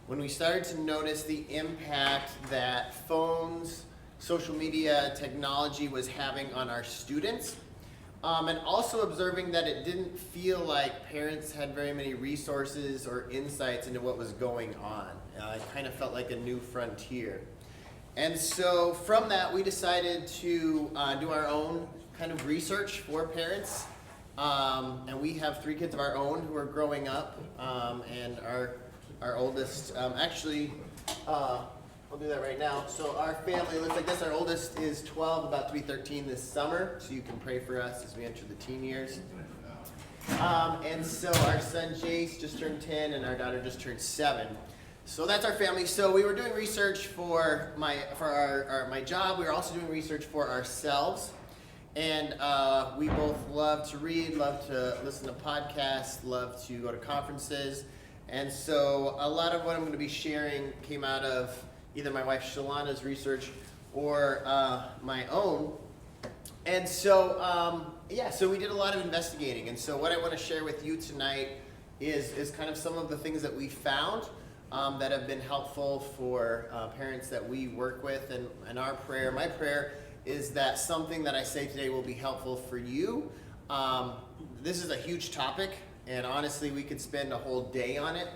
when we started to notice the impact that phones, social media, technology was having on our students. And also observing that it didn't feel like parents had very many resources or insights into what was going on. It kind of felt like a new frontier. And so from that, we decided to do our own kind of research for parents. And we have 3 kids of our own who are growing up. And our oldest, I'll do that right now. So our family looks like this. Our oldest is 12, about to be 13 this summer. So you can pray for us as we enter the teen years. And so our son Jace just turned 10 and our daughter just turned 7. So that's our family. So we were doing research for my job. We were also doing research for ourselves. And we both love to read, love to listen to podcasts, love to go to conferences. And so a lot of what I'm going to be sharing came out of either my wife Shalana's research or my own. And so, so we did a lot of investigating. And so what I want to share with you tonight is kind of some of the things that we found that have been helpful for parents that we work with. And our prayer, my prayer, is that something that I say today will be helpful for you. This is a huge topic, and honestly, we could spend a whole day on it.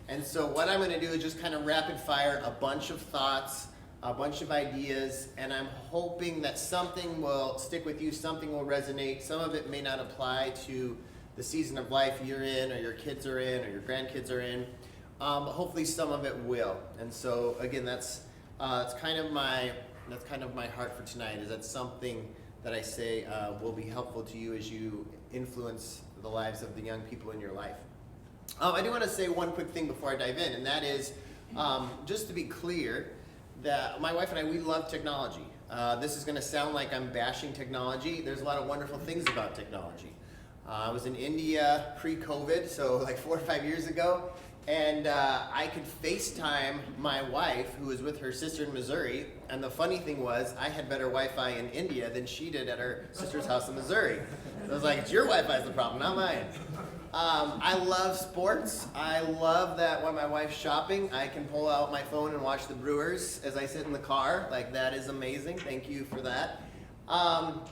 And so what I'm going to do is just kind of rapid fire a bunch of thoughts, a bunch of ideas, and I'm hoping that something will stick with you, something will resonate. Some of it may not apply to the season of life you're in, or your kids are in, or your grandkids are in, but hopefully some of it will. And so again, that's kind of my heart for tonight, is that something that I say will be helpful to you as you influence the lives of the young people in your life. I do want to say one quick thing before I dive in, and that is just to be clear that my wife and I, we love technology. This is going to sound like I'm bashing technology. There's a lot of wonderful things about technology. I was in India pre-COVID, so like 4 or 5 years ago, and I could FaceTime my wife, who was with her sister in Missouri, and the funny thing was, I had better Wi-Fi in India than she did at her sister's house in Missouri. So I was like, it's your Wi-Fi's the problem, not mine. I love sports. I love that when my wife's shopping, I can pull out my phone and watch the Brewers as I sit in the car. Like, that is amazing. Thank you for that.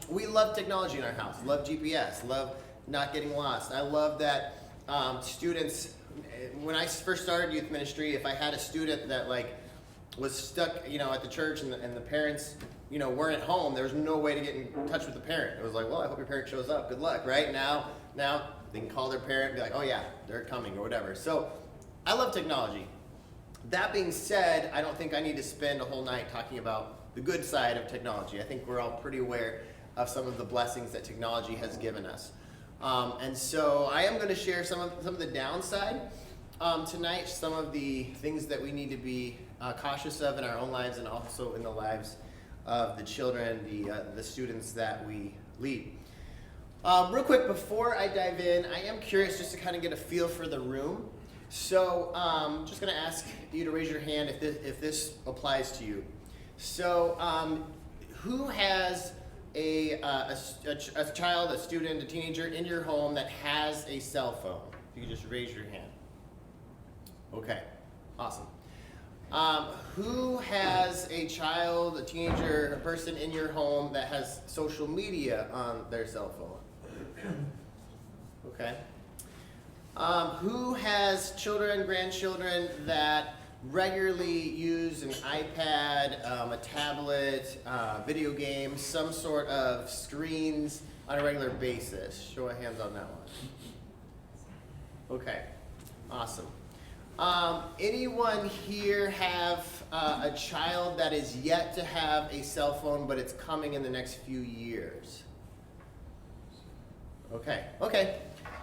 We love technology in our house. Love GPS. Love not getting lost. I love that students, when I first started youth ministry, if I had a student that was stuck, at the church and the parents, weren't at home, there was no way to get in touch with the parent. It was like, well, I hope your parent shows up. Good luck, right? Now they can call their parent and be like, oh yeah, they're coming or whatever. So I love technology. That being said, I don't think I need to spend a whole night talking about the good side of technology. I think we're all pretty aware of some of the blessings that technology has given us. And so I am going to share some of the downside tonight, some of the things that we need to be cautious of in our own lives and also in the lives of the children, the students that we lead. Real quick, before I dive in, I am curious just to kind of get a feel for the room. So I'm just going to ask you to raise your hand if this applies to you. So who has a child, a student, a teenager in your home that has a cell phone? You can just raise your hand. Okay, awesome. Who has a child, a teenager, a person in your home that has social media on their cell phone? Okay. Who has children, grandchildren that regularly use an iPad, a tablet, video games, some sort of screens on a regular basis? Show of hands on that one. Okay, awesome. Anyone here have a child that is yet to have a cell phone, but it's coming in the next few years? Okay,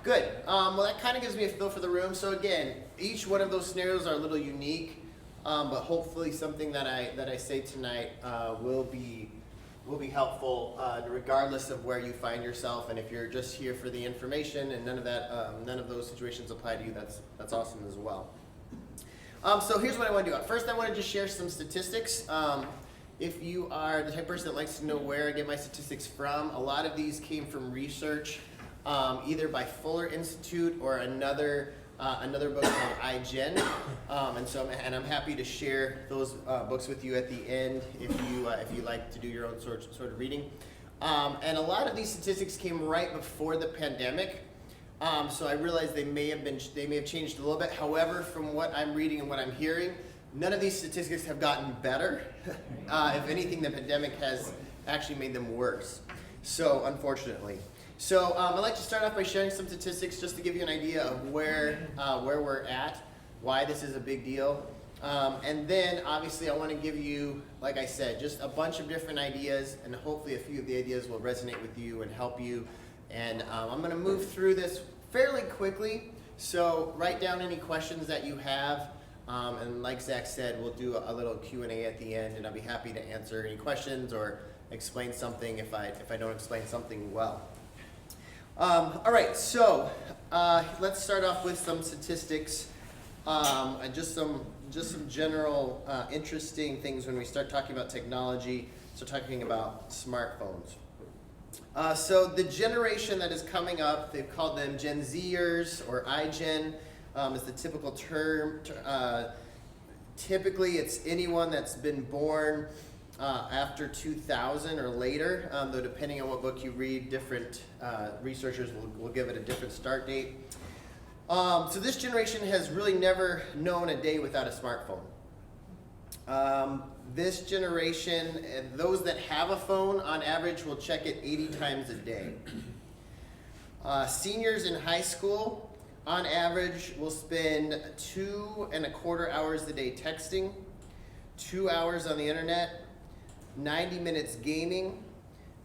good. Well, that kind of gives me a feel for the room. So again, each one of those scenarios are a little unique, but hopefully something that I say tonight will be helpful regardless of where you find yourself. And if you're just here for the information and none of those situations apply to you, that's awesome as well. So here's what I want to do. First, I want to just share some statistics. If you are the type of person that likes to know where I get my statistics from, a lot of these came from research, either by Fuller Institute or another another book called iGen, and I'm happy to share those books with you at the end if you like to do your own sort of reading. And a lot of these statistics came right before the pandemic, so I realize they may have changed a little bit. However, from what I'm reading and what I'm hearing, none of these statistics have gotten better. If anything, the pandemic has actually made them worse. So, unfortunately. So I'd like to start off by sharing some statistics just to give you an idea of where we're at, why this is a big deal. And then obviously I want to give you, like I said, just a bunch of different ideas, and hopefully a few of the ideas will resonate with you and help you. And I'm going to move through this fairly quickly, so write down any questions that you have. And like Zach said, we'll do a little Q&A at the end, and I'll be happy to answer any questions or explain something if I don't explain something well. All right, so let's start off with some statistics, and just some general interesting things when we start talking about technology, start talking about smartphones. So the generation that is coming up, they've called them Gen Zers or iGen, is the typical term. Typically, it's anyone that's been born after 2000 or later, though depending on what book you read, different researchers will give it a different start date. So this generation has really never known a day without a smartphone. This generation, those that have a phone, on average, will check it 80 times a day. Seniors in high school, on average, will spend 2.25 hours a day texting, 2 hours on the internet, 90 minutes gaming,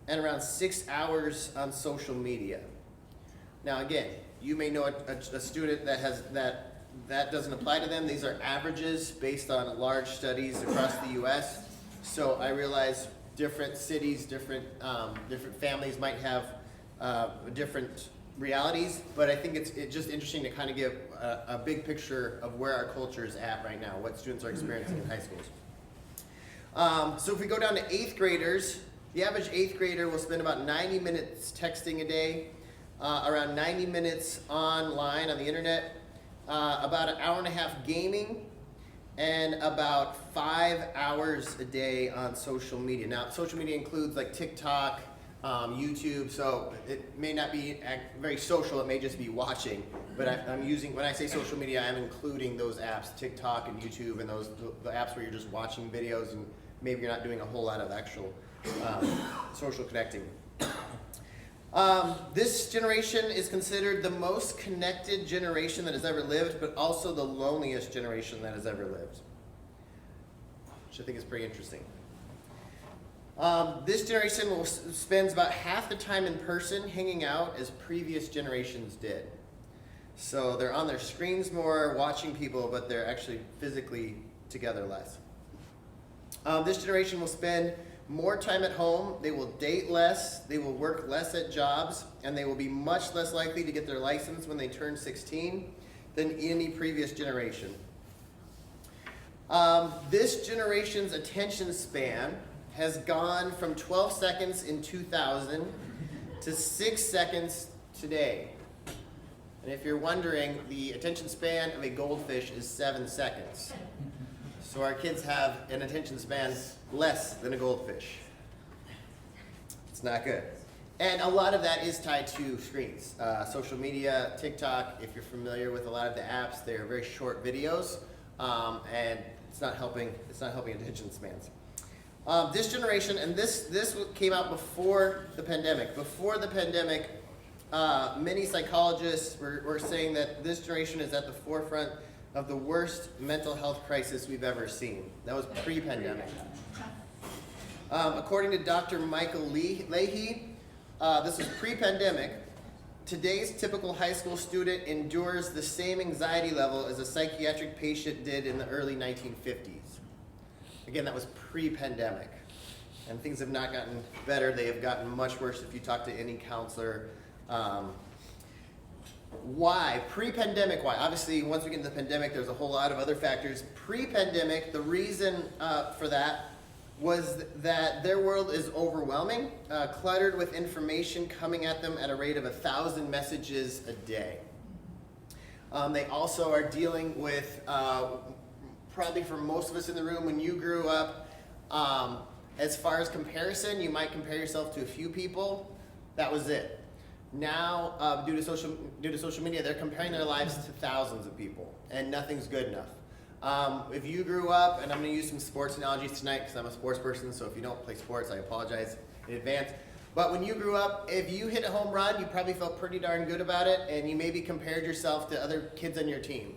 and around 6 hours on social media. Now again, you may know a student that doesn't apply to them. These are averages based on large studies across the U.S. So I realize different cities, different families might have different realities, but I think it's just interesting to kind of give a big picture of where our culture is at right now, what students are experiencing in high schools. So if we go down to 8th graders, the average 8th grader will spend about 90 minutes texting a day, around 90 minutes online on the internet, about an hour and a half gaming, and about 5 hours a day on social media. Now, social media includes like TikTok, YouTube, so it may not be very social, it may just be watching, but I'm using, when I say social media, I'm including those apps, TikTok and YouTube, and the apps where you're just watching videos and maybe you're not doing a whole lot of actual social connecting. This generation is considered the most connected generation that has ever lived, but also the loneliest generation that has ever lived, which I think is pretty interesting. This generation spends about half the time in person hanging out as previous generations did. So they're on their screens more, watching people, but they're actually physically together less. This generation will spend more time at home, they will date less, they will work less at jobs, and they will be much less likely to get their license when they turn 16 than any previous generation. This generation's attention span has gone from 12 seconds in 2000 to 6 seconds today. And if you're wondering, the attention span of a goldfish is 7 seconds. So our kids have an attention span less than a goldfish. It's not good. And a lot of that is tied to screens. Social media, TikTok, if you're familiar with a lot of the apps, they are very short videos, and it's not helping attention spans. This generation, and this came out before the pandemic. Before the pandemic, many psychologists were saying that this generation is at the forefront of the worst mental health crisis we've ever seen. That was pre-pandemic. According to Dr. Michael Leahy, this was pre-pandemic. Today's typical high school student endures the same anxiety level as a psychiatric patient did in the early 1950s. Again, that was pre-pandemic. And things have not gotten better. They have gotten much worse if you talk to any counselor. Why? Pre-pandemic, why? Obviously, once we get into the pandemic, there's a whole lot of other factors. Pre-pandemic, the reason for that was that their world is overwhelming, cluttered with information coming at them at a rate of 1,000 messages a day. They also are dealing with, probably for most of us in the room, when you grew up, as far as comparison, you might compare yourself to a few people. That was it. Now, due to social media, they're comparing their lives to thousands of people, and nothing's good enough. If you grew up, and I'm going to use some sports analogies tonight because I'm a sports person, so if you don't play sports, I apologize in advance. But when you grew up, if you hit a home run, you probably felt pretty darn good about it, and you maybe compared yourself to other kids on your team.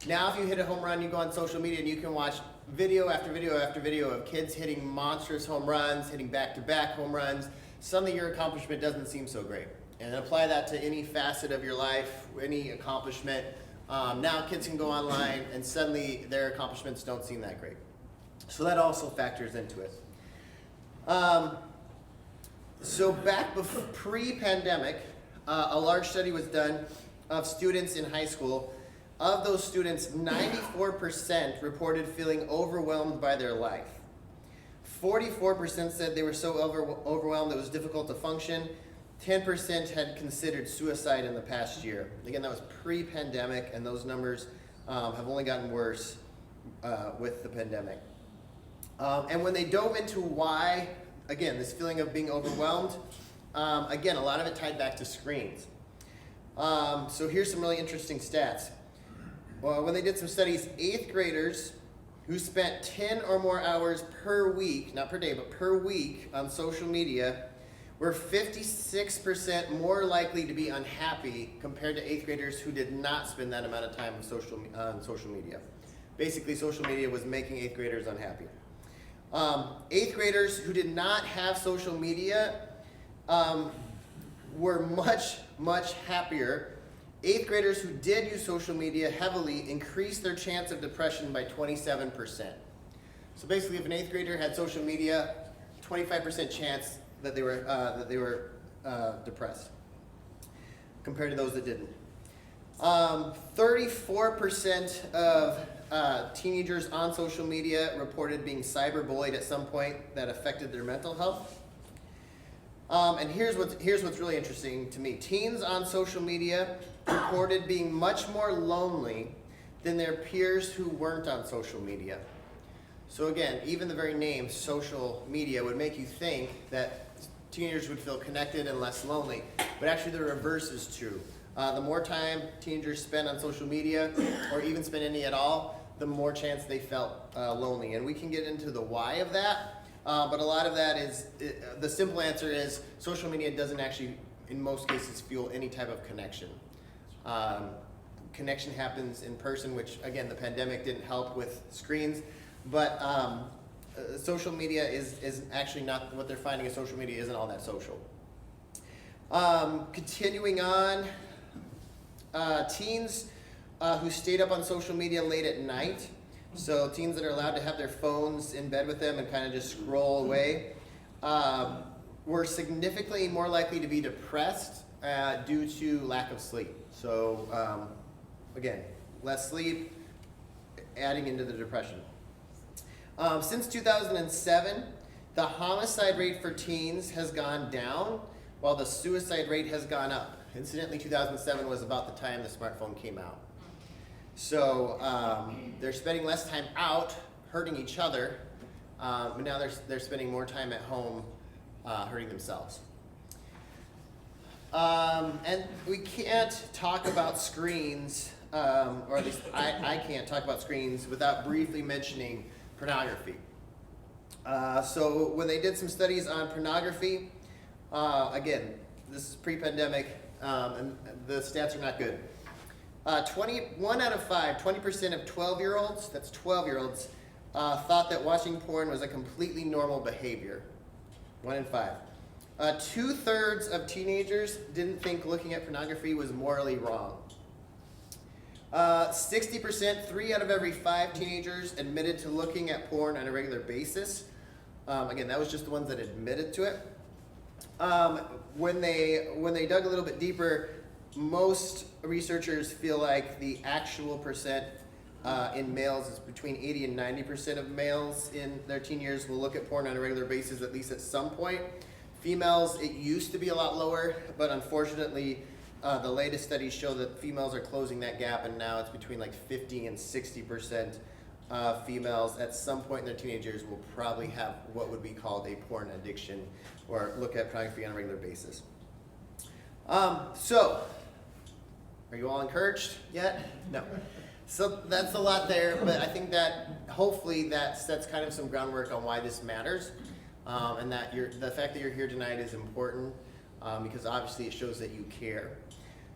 Now, if you hit a home run, you go on social media and you can watch video after video after video of kids hitting monstrous home runs, hitting back-to-back home runs. Suddenly your accomplishment doesn't seem so great. And apply that to any facet of your life, any accomplishment. Now kids can go online and suddenly their accomplishments don't seem that great. So that also factors into it. So back pre-pandemic, a large study was done of students in high school. Of those students, 94% reported feeling overwhelmed by their life. 44% said they were so overwhelmed it was difficult to function. 10% had considered suicide in the past year. Again, that was pre-pandemic, and those numbers have only gotten worse with the pandemic. And when they dove into why, again, this feeling of being overwhelmed, again, a lot of it tied back to screens. So here's some really interesting stats. Well, when they did some studies, 8th graders who spent 10 or more hours per week, not per day, but per week on social media, were 56% more likely to be unhappy compared to 8th graders who did not spend that amount of time on social media. Basically, social media was making 8th graders unhappy. 8th graders who did not have social media were much, much happier. 8th graders who did use social media heavily increased their chance of depression by 27%. So basically, if an 8th grader had social media, 25% chance that they were depressed compared to those that didn't. 34% of teenagers on social media reported being cyberbullied at some point that affected their mental health. And here's what's really interesting to me. Teens on social media reported being much more lonely than their peers who weren't on social media. So again, even the very name social media would make you think that teenagers would feel connected and less lonely, but actually the reverse is true. The more time teenagers spend on social media, or even spend any at all, the more chance they felt lonely. And we can get into the why of that, but a lot of that is, the simple answer is social media doesn't actually, in most cases, fuel any type of connection. Connection happens in person, which again, the pandemic didn't help with screens, but social media is actually not, what they're finding in social media isn't all that social. Continuing on, teens who stayed up on social media late at night, so teens that are allowed to have their phones in bed with them and kind of just scroll away, were significantly more likely to be depressed due to lack of sleep. So again, less sleep adding into the depression. Since 2007, the homicide rate for teens has gone down while the suicide rate has gone up. Incidentally, 2007 was about the time the smartphone came out. So they're spending less time out hurting each other, but now they're spending more time at home hurting themselves. And we can't talk about screens, or at least I can't talk about screens without briefly mentioning pornography. So when they did some studies on pornography, again, this is pre-pandemic, and the stats are not good. 1 out of 5, 20% of 12-year-olds, that's 12-year-olds, thought that watching porn was a completely normal behavior. 1 in 5. 2/3 of teenagers didn't think looking at pornography was morally wrong. 60%, 3 out of every 5 teenagers admitted to looking at porn on a regular basis. Again, that was just the ones that admitted to it. When they dug a little bit deeper, most researchers feel like the actual percent in males is between 80 and 90% of males in their teen years will look at porn on a regular basis, at least at some point. Females, it used to be a lot lower, but unfortunately, the latest studies show that females are closing that gap, and now it's between like 50 and 60% females at some point in their teenage years will probably have what would be called a porn addiction or look at pornography on a regular basis. So, are you all encouraged yet? No. So that's a lot there, but I think that hopefully that sets kind of some groundwork on why this matters, and that the fact that you're here tonight is important because obviously it shows that you care.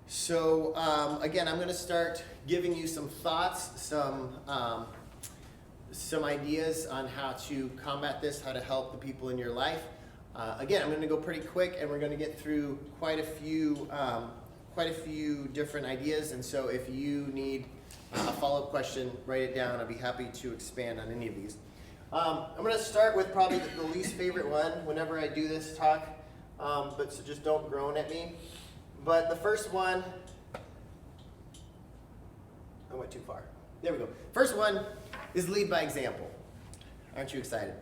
So again, I'm going to start giving you some thoughts, some ideas on how to combat this, how to help the people in your life. Again, I'm going to go pretty quick, and we're going to get through quite a few different ideas. And so, if you need a follow-up question, write it down. I'll be happy to expand on any of these. I'm going to start with probably the least favorite one whenever I do this talk, but so just don't groan at me. But the first one, I went too far. There we go. First one is lead by example. Aren't you excited?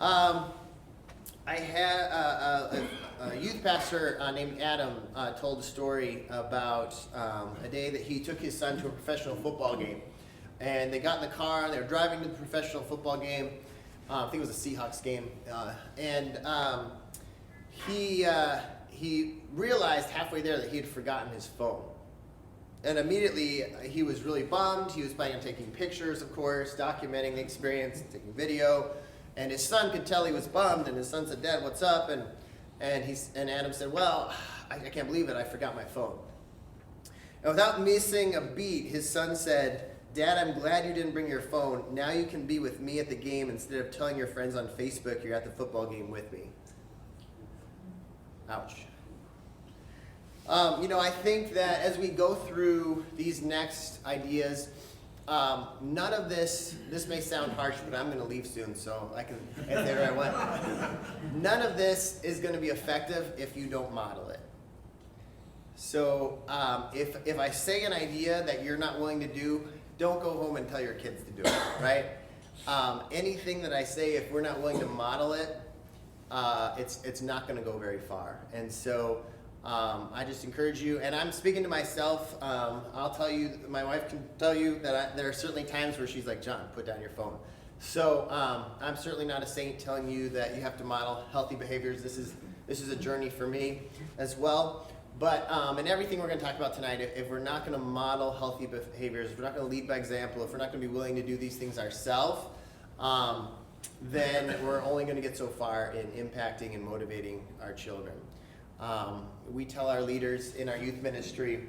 I had a youth pastor named Adam told a story about a day that he took his son to a professional football game. And they got in the car, and they were driving to the professional football game. I think it was a Seahawks game. He realized halfway there that he had forgotten his phone. And immediately he was really bummed. He was planning on taking pictures, of course, documenting the experience, taking video. And his son could tell he was bummed, and his son said, "Dad, what's up?" And Adam said, "Well, I can't believe it, I forgot my phone." And without missing a beat, his son said, "Dad, I'm glad you didn't bring your phone. Now you can be with me at the game instead of telling your friends on Facebook you're at the football game with me." Ouch. I think that as we go through these next ideas, none of this may sound harsh, but I'm going to leave soon, so I can say whatever I want. None of this is going to be effective if you don't model it. So if I say an idea that you're not willing to do, don't go home and tell your kids to do it, right? Anything that I say, if we're not willing to model it, it's not going to go very far. And so I just encourage you, and I'm speaking to myself. I'll tell you, my wife can tell you that there are certainly times where she's like, "John, put down your phone." So I'm certainly not a saint telling you that you have to model healthy behaviors. This is a journey for me as well. But in everything we're going to talk about tonight, if we're not going to model healthy behaviors, if we're not going to lead by example, if we're not going to be willing to do these things ourselves, then we're only going to get so far in impacting and motivating our children. We tell our leaders in our youth ministry,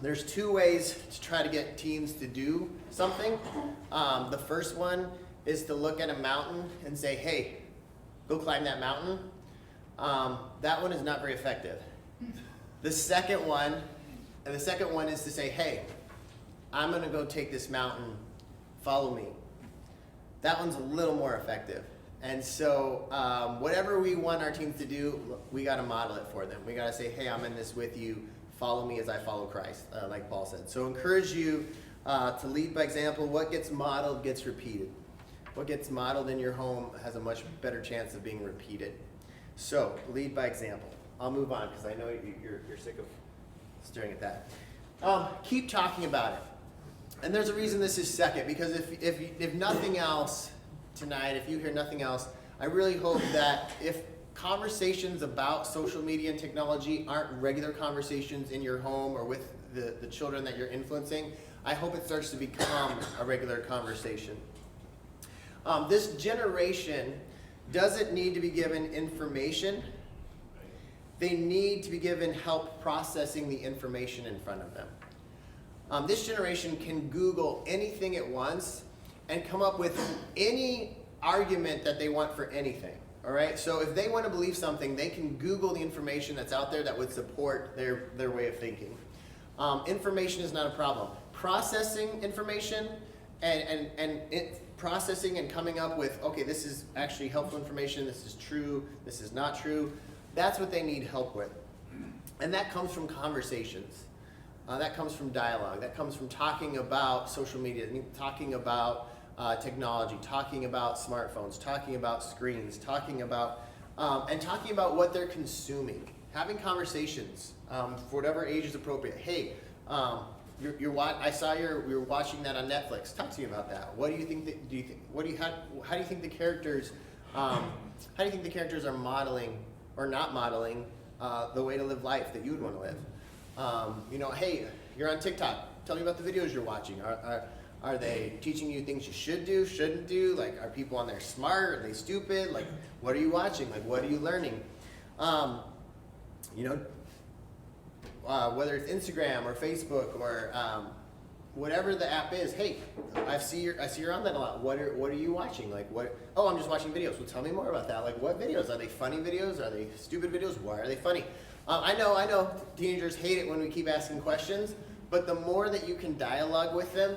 there's two ways to try to get teens to do something. The first one is to look at a mountain and say, "Hey, go climb that mountain." That one is not very effective. The second one is to say, "Hey, I'm going to go take this mountain, follow me." That one's a little more effective. And so whatever we want our teens to do, we got to model it for them. We got to say, "Hey, I'm in this with you. Follow me as I follow Christ," like Paul said. So encourage you to lead by example. What gets modeled gets repeated. What gets modeled in your home has a much better chance of being repeated. So lead by example. I'll move on because I know you're sick of staring at that. Keep talking about it. And there's a reason this is second, because if nothing else tonight, if you hear nothing else, I really hope that if conversations about social media and technology aren't regular conversations in your home or with the children that you're influencing, I hope it starts to become a regular conversation. This generation doesn't need to be given information. They need to be given help processing the information in front of them. This generation can Google anything it wants and come up with any argument that they want for anything. All right? So if they want to believe something, they can Google the information that's out there that would support their way of thinking. Information is not a problem. Processing information and processing and coming up with, okay, this is actually helpful information, this is true, this is not true, that's what they need help with. And that comes from conversations. That comes from dialogue. That comes from talking about social media, talking about technology, talking about smartphones, talking about screens, talking about what they're consuming. having conversations for whatever age is appropriate. Hey, I saw you're watching that on Netflix. Talk to me about that. What do you think? How do you think the characters? How do you think the characters are modeling or not modeling the way to live life that you would want to live? Hey, you're on TikTok. Tell me about the videos you're watching. Are they teaching you things you should do, shouldn't do? Like, are people on there smart? Are they stupid? Like, what are you watching? Like, what are you learning? Whether it's Instagram or Facebook or whatever the app is. Hey, I see you're on that a lot. What are you watching? Like, what? Oh, I'm just watching videos. Well, tell me more about that. Like, what videos? Are they funny videos? Are they stupid videos? Why are they funny? I know teenagers hate it when we keep asking questions, but the more that you can dialogue with them,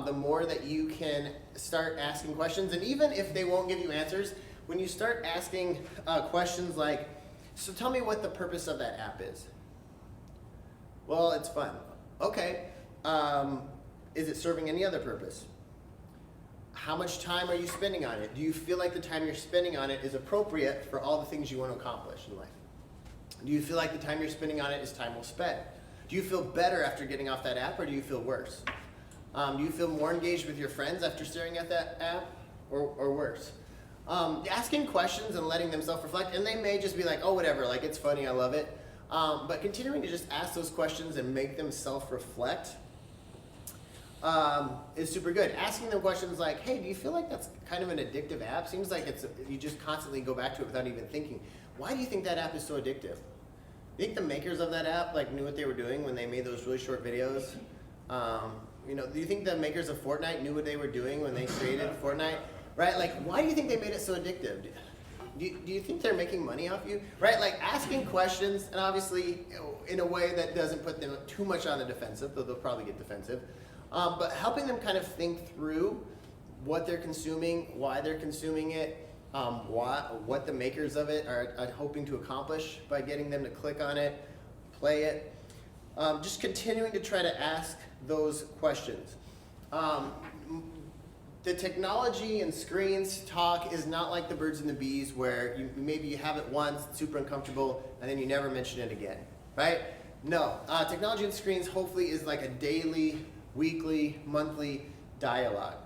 the more that you can start asking questions. And even if they won't give you answers, when you start asking questions like, so tell me what the purpose of that app is. Well, it's fun. Okay. Is it serving any other purpose? How much time are you spending on it? Do you feel like the time you're spending on it is appropriate for all the things you want to accomplish in life? Do you feel like the time you're spending on it is time well spent? Do you feel better after getting off that app, or do you feel worse? Do you feel more engaged with your friends after staring at that app, or worse? Asking questions and letting them self-reflect, and they may just be like, oh, whatever, like, it's funny, I love it. But continuing to just ask those questions and make them self-reflect is super good. Asking them questions like, hey, do you feel like that's kind of an addictive app? Seems like you just constantly go back to it without even thinking. Why do you think that app is so addictive? Do you think the makers of that app knew what they were doing when they made those really short videos? Do you think the makers of Fortnite knew what they were doing when they created Fortnite? Right? Like, why do you think they made it so addictive? Do you think they're making money off you? Right? Like, asking questions, and obviously in a way that doesn't put them too much on the defensive, though they'll probably get defensive, but helping them kind of think through what they're consuming, why they're consuming it, what the makers of it are hoping to accomplish by getting them to click on it, play it. Just continuing to try to ask those questions. The technology and screens talk is not like the birds and the bees where maybe you have it once, it's super uncomfortable, and then you never mention it again, right? No, technology and screens hopefully is like a daily, weekly, monthly dialogue.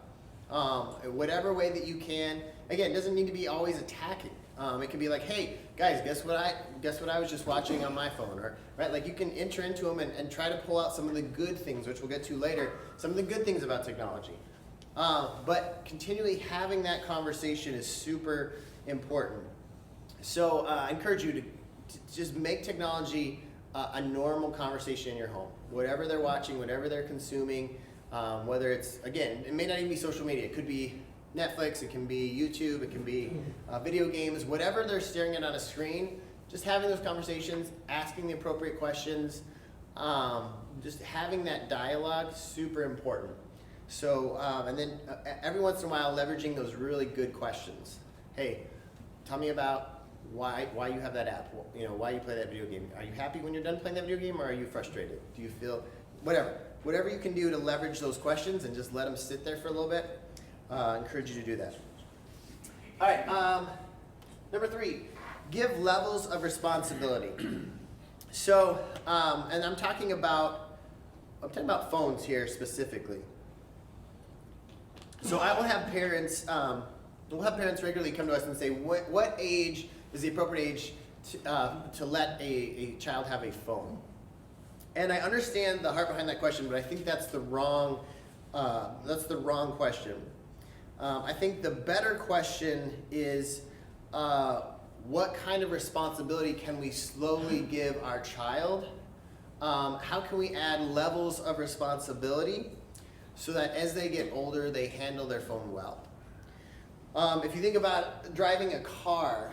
Whatever way that you can. Again, it doesn't need to be always attacking. It can be like, hey, guys, guess what I was just watching on my phone, or right? Like, you can enter into them and try to pull out some of the good things, which we'll get to later. Some of the good things about technology. But continually having that conversation is super important. So I encourage you to just make technology a normal conversation in your home. Whatever they're watching, whatever they're consuming, whether it's, again, it may not even be social media. It could be Netflix, it can be YouTube, it can be video games, whatever they're staring at on a screen, just having those conversations, asking the appropriate questions, just having that dialogue, super important. So, and then every once in a while, leveraging those really good questions. Hey, tell me about why you have that app, why you play that video game. Are you happy when you're done playing that video game, or are you frustrated? Do you feel, whatever you can do to leverage those questions and just let them sit there for a little bit. I encourage you to do that. All right, number 3, give levels of responsibility. So, and I'm talking about phones here specifically. So I will have parents, regularly come to us and say, what age is the appropriate age to let a child have a phone? And I understand the heart behind that question, but I think that's the wrong question. I think the better question is, what kind of responsibility can we slowly give our child? How can we add levels of responsibility so that as they get older, they handle their phone well? If you think about driving a car,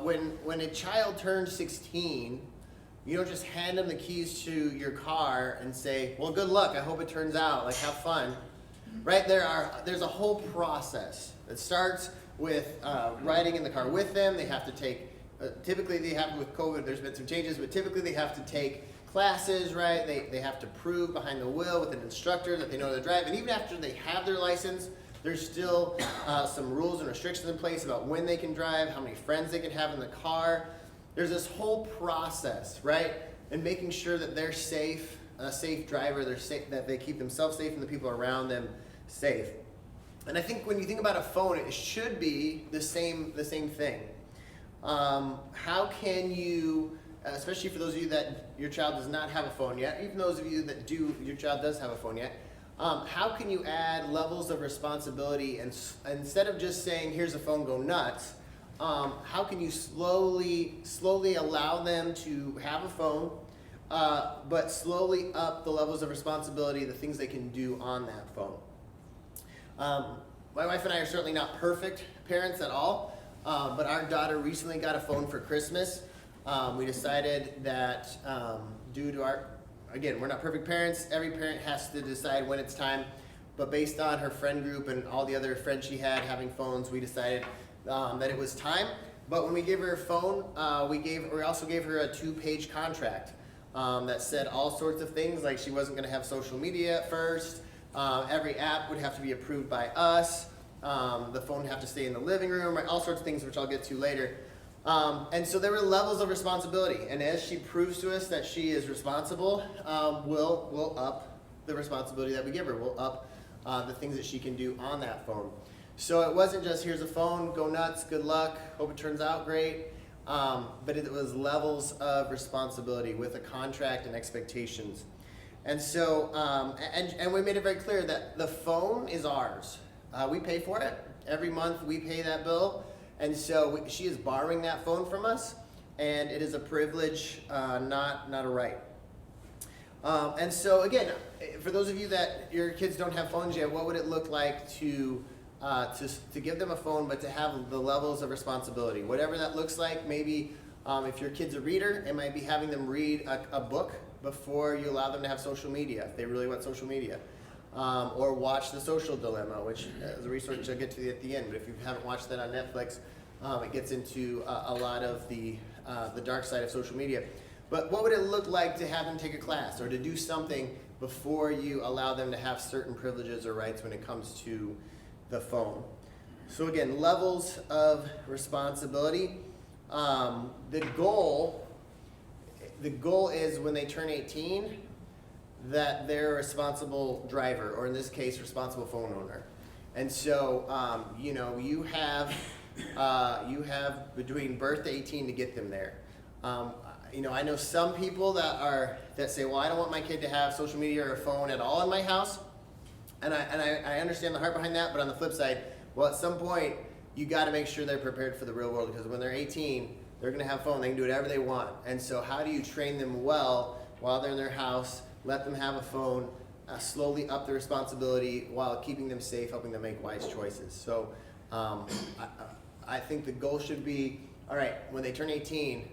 when a child turns 16, you don't just hand them the keys to your car and say, well, good luck, I hope it turns out, like, have fun. Right? There's a whole process. It starts with riding in the car with them. They have to take, typically they have, with COVID, there's been some changes, but typically they have to take classes, right? They have to prove behind the wheel with an instructor that they know how to drive. And even after they have their license, there's still some rules and restrictions in place about when they can drive, how many friends they can have in the car. there's this whole process, right? And making sure that they're safe, a safe driver, they're safe, that they keep themselves safe and the people around them safe. And I think when you think about a phone, it should be the same thing. How can you, especially for those of you that your child does not have a phone yet, even those of you that do, your child does have a phone yet, how can you add levels of responsibility, and instead of just saying, here's a phone, go nuts, how can you slowly allow them to have a phone, but slowly up the levels of responsibility, the things they can do on that phone. My wife and I are certainly not perfect parents at all, but our daughter recently got a phone for Christmas. We decided that due to our, again, we're not perfect parents. Every parent has to decide when it's time. But based on her friend group and all the other friends she had having phones, we decided that it was time. But when we gave her a phone, we also gave her a 2-page contract that said all sorts of things, like she wasn't going to have social media at first. Every app would have to be approved by us. The phone would have to stay in the living room, right? All sorts of things, which I'll get to later. And so there were levels of responsibility, and as she proves to us that she is responsible, we'll up the responsibility that we give her. We'll up the things that she can do on that phone. So it wasn't just, here's a phone, go nuts, good luck, hope it turns out great, but it was levels of responsibility with a contract and expectations. And so, and we made it very clear that the phone is ours. We pay for it. Every month we pay that bill. And so she is borrowing that phone from us, and it is a privilege, not a right. And so again, for those of you that your kids don't have phones yet, what would it look like to give them a phone, but to have the levels of responsibility? Whatever that looks like, maybe if your kid's a reader, it might be having them read a book before you allow them to have social media, if they really want social media. Or watch The Social Dilemma, which is a resource I'll get to at the end. But if you haven't watched that on Netflix, it gets into a lot of the dark side of social media. But what would it look like to have them take a class or to do something before you allow them to have certain privileges or rights when it comes to the phone? So again, levels of responsibility. The goal is when they turn 18, that they're a responsible driver, or in this case, responsible phone owner. And so, you have between birth to 18 to get them there. I know some people that say, well, I don't want my kid to have social media or a phone at all in my house. And I understand the heart behind that, but on the flip side, well, at some point, you got to make sure they're prepared for the real world, because when they're 18, they're going to have a phone. They can do whatever they want. And so how do you train them well while they're in their house, let them have a phone, slowly up the responsibility while keeping them safe, helping them make wise choices? So I think the goal should be, all right, when they turn 18,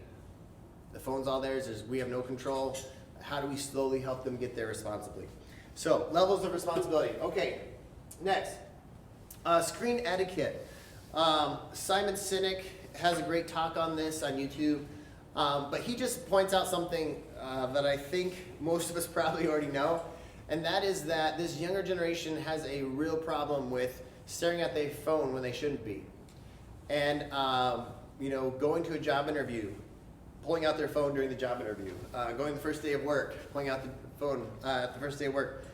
the phone's all theirs, we have no control. How do we slowly help them get there responsibly? So, levels of responsibility. Okay, next, screen etiquette. Simon Sinek has a great talk on this on YouTube, but he just points out something that I think most of us probably already know, and that is that this younger generation has a real problem with staring at their phone when they shouldn't be. And, going to a job interview, pulling out their phone during the job interview, going the first day of work, pulling out the phone at the first day of work.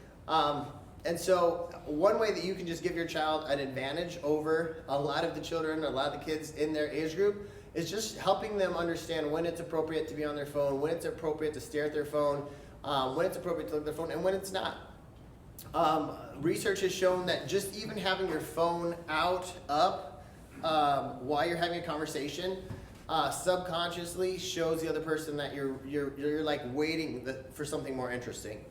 And so one way that you can just give your child an advantage over a lot of the children, a lot of the kids in their age group, is just helping them understand when it's appropriate to be on their phone, when it's appropriate to stare at their phone, when it's appropriate to look at their phone, and when it's not. Research has shown that just even having your phone up while you're having a conversation subconsciously shows the other person that you're like waiting for something more interesting.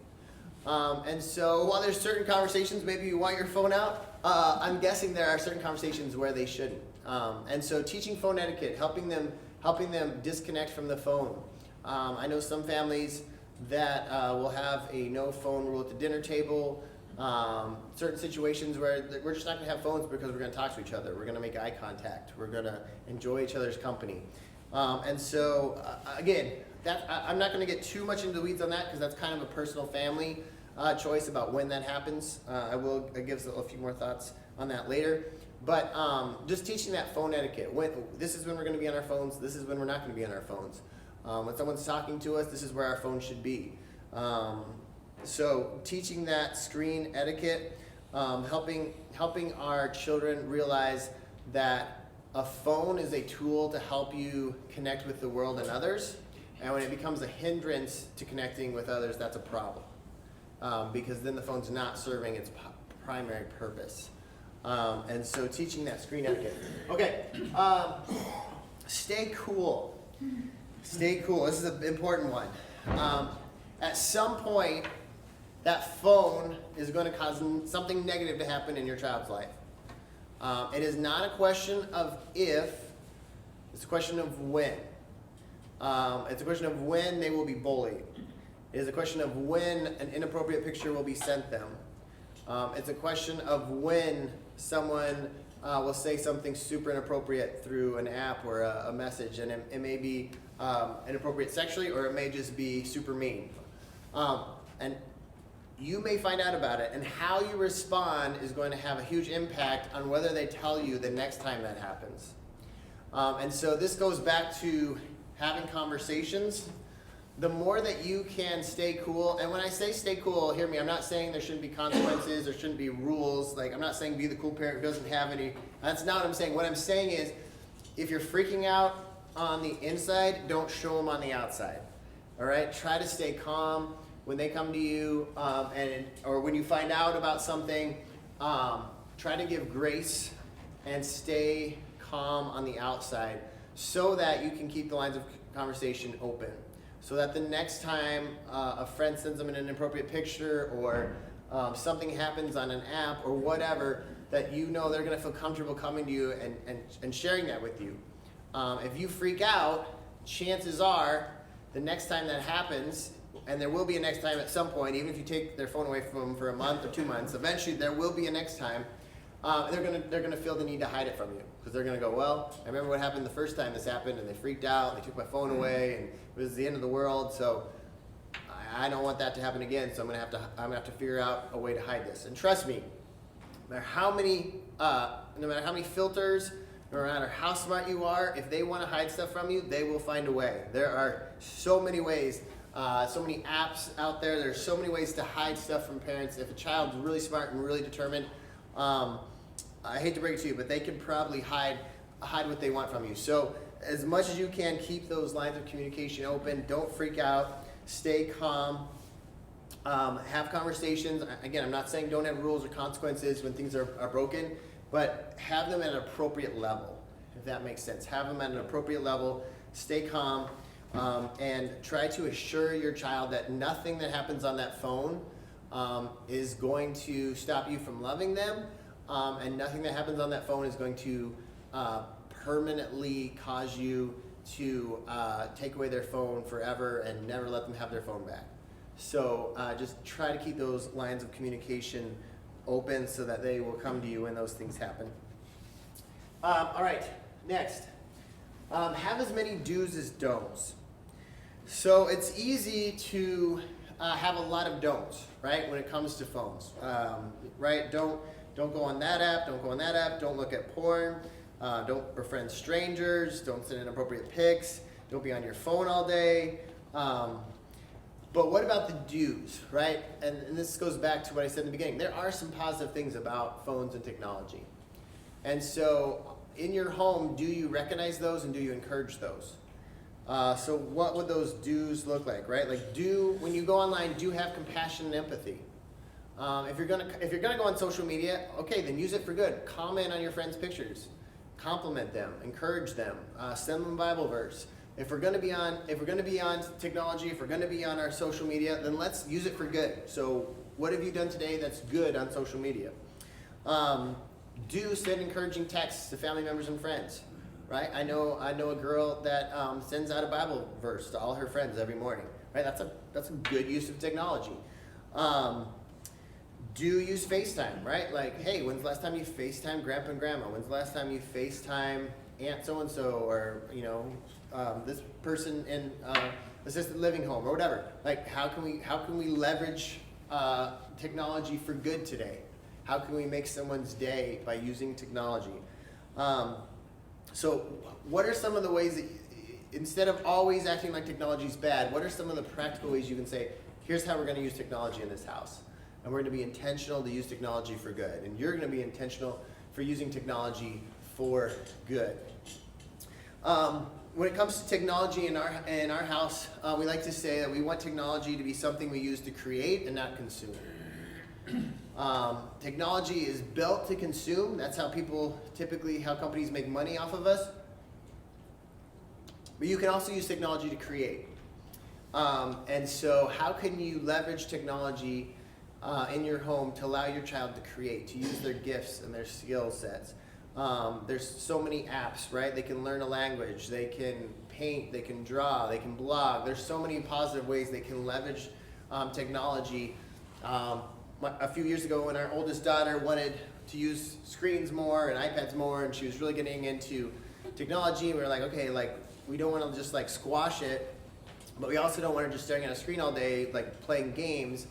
And so while there's certain conversations maybe you want your phone out, I'm guessing there are certain conversations where they shouldn't. And so teaching phone etiquette, helping them disconnect from the phone. I know some families that will have a no phone rule at the dinner table. Certain situations where we're just not going to have phones because we're going to talk to each other. We're going to make eye contact. We're going to enjoy each other's company. And so, again, I'm not going to get too much into the weeds on that because that's kind of a personal family choice about when that happens. I will give a few more thoughts on that later. But just teaching that phone etiquette. This is when we're going to be on our phones. This is when we're not going to be on our phones. When someone's talking to us, this is where our phone should be. So teaching that screen etiquette, helping our children realize that a phone is a tool to help you connect with the world and others. And when it becomes a hindrance to connecting with others, that's a problem. Because then the phone's not serving its primary purpose. And so teaching that screen etiquette. Okay, stay cool. Stay cool. This is an important one. At some point, that phone is going to cause something negative to happen in your child's life. It is not a question of if, it's a question of when. It's a question of when they will be bullied. It is a question of when an inappropriate picture will be sent them. It's a question of when someone will say something super inappropriate through an app or a message, and it may be inappropriate sexually, or it may just be super mean. And you may find out about it, and how you respond is going to have a huge impact on whether they tell you the next time that happens. And so this goes back to having conversations. The more that you can stay cool, and when I say stay cool, hear me, I'm not saying there shouldn't be consequences, there shouldn't be rules. Like, I'm not saying be the cool parent who doesn't have any. That's not what I'm saying. What I'm saying is, if you're freaking out on the inside, don't show them on the outside. All right? Try to stay calm when they come to you, or when you find out about something. Try to give grace and stay calm on the outside, so that you can keep the lines of conversation open. So that the next time a friend sends them an inappropriate picture, or something happens on an app or whatever, that you know they're going to feel comfortable coming to you and sharing that with you. If you freak out, chances are the next time that happens, and there will be a next time at some point, even if you take their phone away from them for a month or 2 months, eventually there will be a next time. They're gonna feel the need to hide it from you, because they're gonna go, well, I remember what happened the first time this happened, and they freaked out, they took my phone away, and it was the end of the world. So I don't want that to happen again. So I'm gonna have to figure out a way to hide this. And trust me, no matter how many filters, no matter how smart you are, if they want to hide stuff from you, they will find a way. There are so many ways. So many apps out there. There's so many ways to hide stuff from parents. If a child's really smart and really determined, I hate to break it to you, but they can probably hide what they want from you. So as much as you can, keep those lines of communication open. Don't freak out. Stay calm. Have conversations. Again, I'm not saying don't have rules or consequences when things are broken, but have them at an appropriate level, if that makes sense. Have them at an appropriate level. Stay calm. And try to assure your child that nothing that happens on that phone is going to stop you from loving them, and nothing that happens on that phone is going to permanently cause you to take away their phone forever and never let them have their phone back. So just try to keep those lines of communication open so that they will come to you when those things happen. All right, next. Have as many do's as don'ts. So it's easy to have a lot of don'ts, right, when it comes to phones, right? Don't go on that app, don't go on that app, don't look at porn, don't befriend strangers, don't send inappropriate pics, don't be on your phone all day. But what about the do's, right? And this goes back to what I said in the beginning. There are some positive things about phones and technology. And so in your home, do you recognize those and do you encourage those? So what would those do's look like, right? Like, when you go online, do have compassion and empathy. If you're gonna go on social media, okay, then use it for good. Comment on your friends' pictures, compliment them, encourage them, send them a Bible verse. If we're gonna be on technology, if we're gonna be on our social media, then let's use it for good. So what have you done today that's good on social media? Do send encouraging texts to family members and friends, right? I know a girl that sends out a Bible verse to all her friends every morning, right? That's a good use of technology. Do use FaceTime, right? Like, hey, when's the last time you FaceTime Grandpa and Grandma? When's the last time you FaceTime Aunt so-and-so, or this person in assisted living home or whatever? Like, how can we leverage technology for good today? How can we make someone's day by using technology? So what are some of the ways that, instead of always acting like technology is bad, what are some of the practical ways you can say, here's how we're going to use technology in this house? And we're going to be intentional to use technology for good. And you're going to be intentional for using technology for good. When it comes to technology in our house, we like to say that we want technology to be something we use to create and not consume. Technology is built to consume. That's how how companies make money off of us. But you can also use technology to create. And so how can you leverage technology in your home to allow your child to create, to use their gifts and their skill sets? There's so many apps, right? They can learn a language, they can paint, they can draw, they can blog. There's so many positive ways they can leverage technology. A few years ago when our oldest daughter wanted to use screens more and iPads more, and she was really getting into technology, we were like, okay, we don't want to just squash it, but we also don't want her just staring at a screen all day, playing games.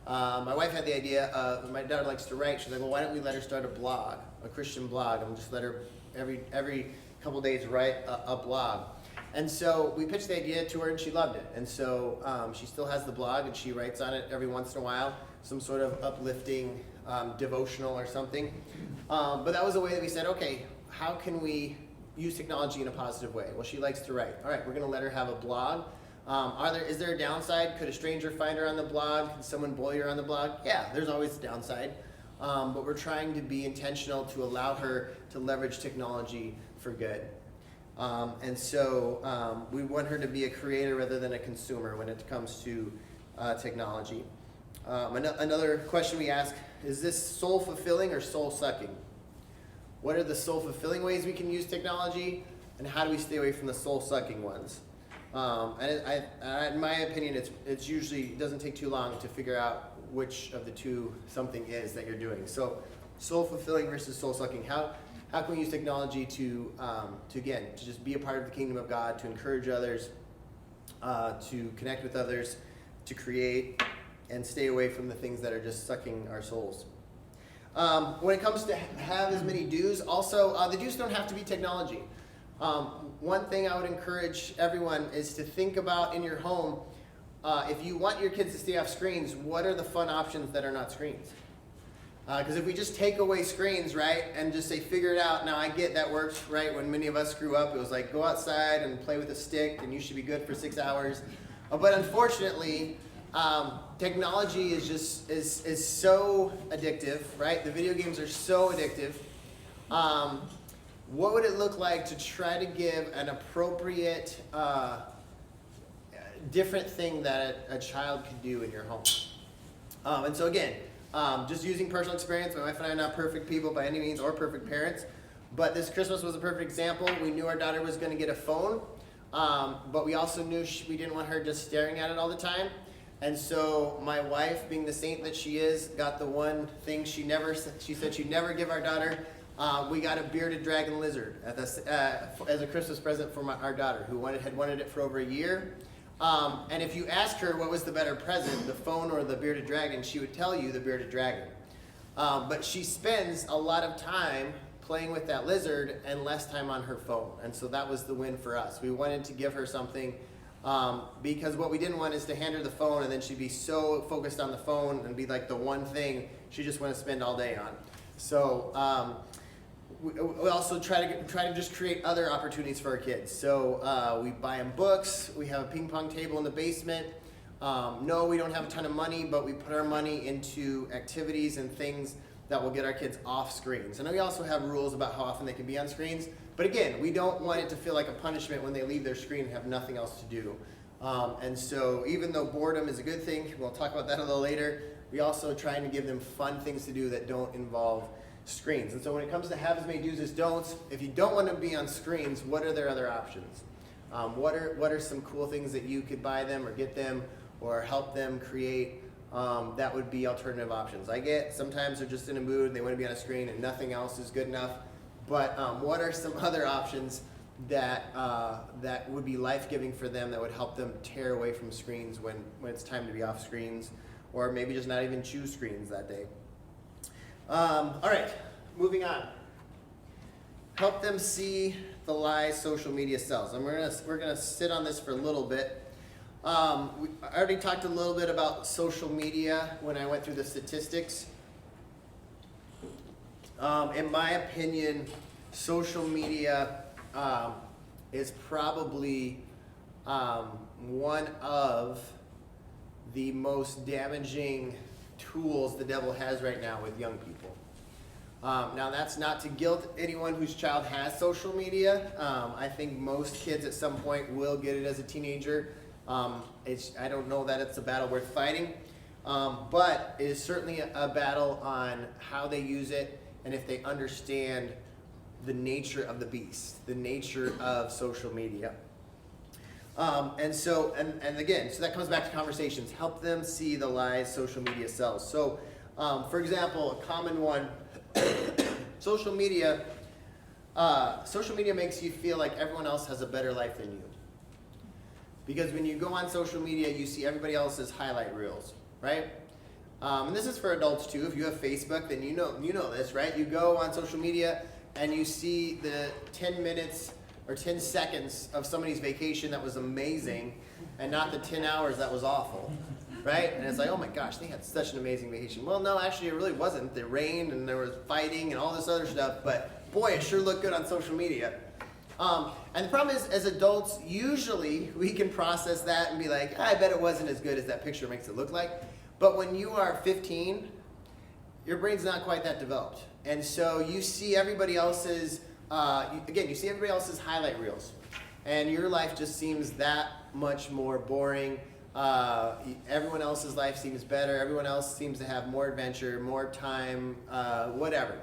My wife had the idea, my daughter likes to write, she's like, well, why don't we let her start a blog, a Christian blog, and just let her every couple days write a blog. And so we pitched the idea to her and she loved it. And so she still has the blog and she writes on it every once in a while, some sort of uplifting devotional or something. But that was a way that we said, okay, how can we use technology in a positive way? Well, she likes to write. All right, we're going to let her have a blog. Is there a downside? Could a stranger find her on the blog? Could someone bully her on the blog? Yeah, there's always a downside. But we're trying to be intentional to allow her to leverage technology for good. And so we want her to be a creator rather than a consumer when it comes to technology. Another question we ask, is this soul-fulfilling or soul-sucking? What are the soul-fulfilling ways we can use technology, and how do we stay away from the soul-sucking ones? In my opinion, it's usually doesn't take too long to figure out which of the two something is that you're doing. So, soul-fulfilling versus soul-sucking. How can we use technology to just be a part of the kingdom of God, to encourage others, to connect with others, to create, and stay away from the things that are just sucking our souls? When it comes to have as many do's, also, the do's don't have to be technology. One thing I would encourage everyone is to think about in your home, if you want your kids to stay off screens, what are the fun options that are not screens? Because if we just take away screens, right, and just say, figure it out. Now, I get that works, right? When many of us grew up, it was like, go outside and play with a stick, and you should be good for 6 hours. But unfortunately, technology is so addictive, right? The video games are so addictive. What would it look like to try to give an appropriate, different thing that a child could do in your home? And so again, just using personal experience, my wife and I are not perfect people by any means or perfect parents, but this Christmas was a perfect example. We knew our daughter was going to get a phone, but we also knew we didn't want her just staring at it all the time. And so my wife, being the saint that she is, got the one thing she said she'd never give our daughter. We got a bearded dragon lizard as a Christmas present for our daughter, who had wanted it for over a year. And if you ask her what was the better present, the phone or the bearded dragon, she would tell you the bearded dragon. But she spends a lot of time playing with that lizard and less time on her phone. And so that was the win for us. We wanted to give her something because what we didn't want is to hand her the phone and then she'd be so focused on the phone and be like the one thing she just want to spend all day on. So we also try to just create other opportunities for our kids. So we buy them books. We have a ping pong table in the basement. No, we don't have a ton of money, but we put our money into activities and things that will get our kids off screens. And we also have rules about how often they can be on screens. But again, we don't want it to feel like a punishment when they leave their screen and have nothing else to do. And so even though boredom is a good thing, we'll talk about that a little later, we also trying to give them fun things to do that don't involve screens. And so when it comes to have as many do's as don'ts, if you don't want to be on screens, what are their other options? What are some cool things that you could buy them or get them or help them create? That would be alternative options. I get sometimes they're just in a mood and they want to be on a screen and nothing else is good enough. But what are some other options that would be life-giving for them, that would help them tear away from screens when it's time to be off screens? or maybe just not even choose screens that day. All right, moving on. Help them see the lies social media sells. And we're gonna sit on this for a little bit. I already talked a little bit about social media when I went through the statistics. In my opinion, social media is probably one of the most damaging tools the devil has right now with young people. Now that's not to guilt anyone whose child has social media. I think most kids at some point will get it as a teenager. I don't know that it's a battle worth fighting, but it is certainly a battle on how they use it and if they understand the nature of the beast, the nature of social media. And again, so that comes back to conversations. Help them see the lies social media sells. So, for example, a common one, social media makes you feel like everyone else has a better life than you. Because when you go on social media, you see everybody else's highlight reels, right? And this is for adults too. If you have Facebook, then you know this, right? You go on social media and you see the 10 minutes or 10 seconds of somebody's vacation that was amazing and not the 10 hours that was awful, right? And it's like, oh my gosh, they had such an amazing vacation. Well, no, actually it really wasn't. It rained and there was fighting and all this other stuff, but boy, it sure looked good on social media. And the problem is, as adults, usually we can process that and be like, I bet it wasn't as good as that picture makes it look like. But when you are 15, your brain's not quite that developed. And so you see everybody else's, you see everybody else's highlight reels. And your life just seems that much more boring. Everyone else's life seems better. Everyone else seems to have more adventure, more time, whatever.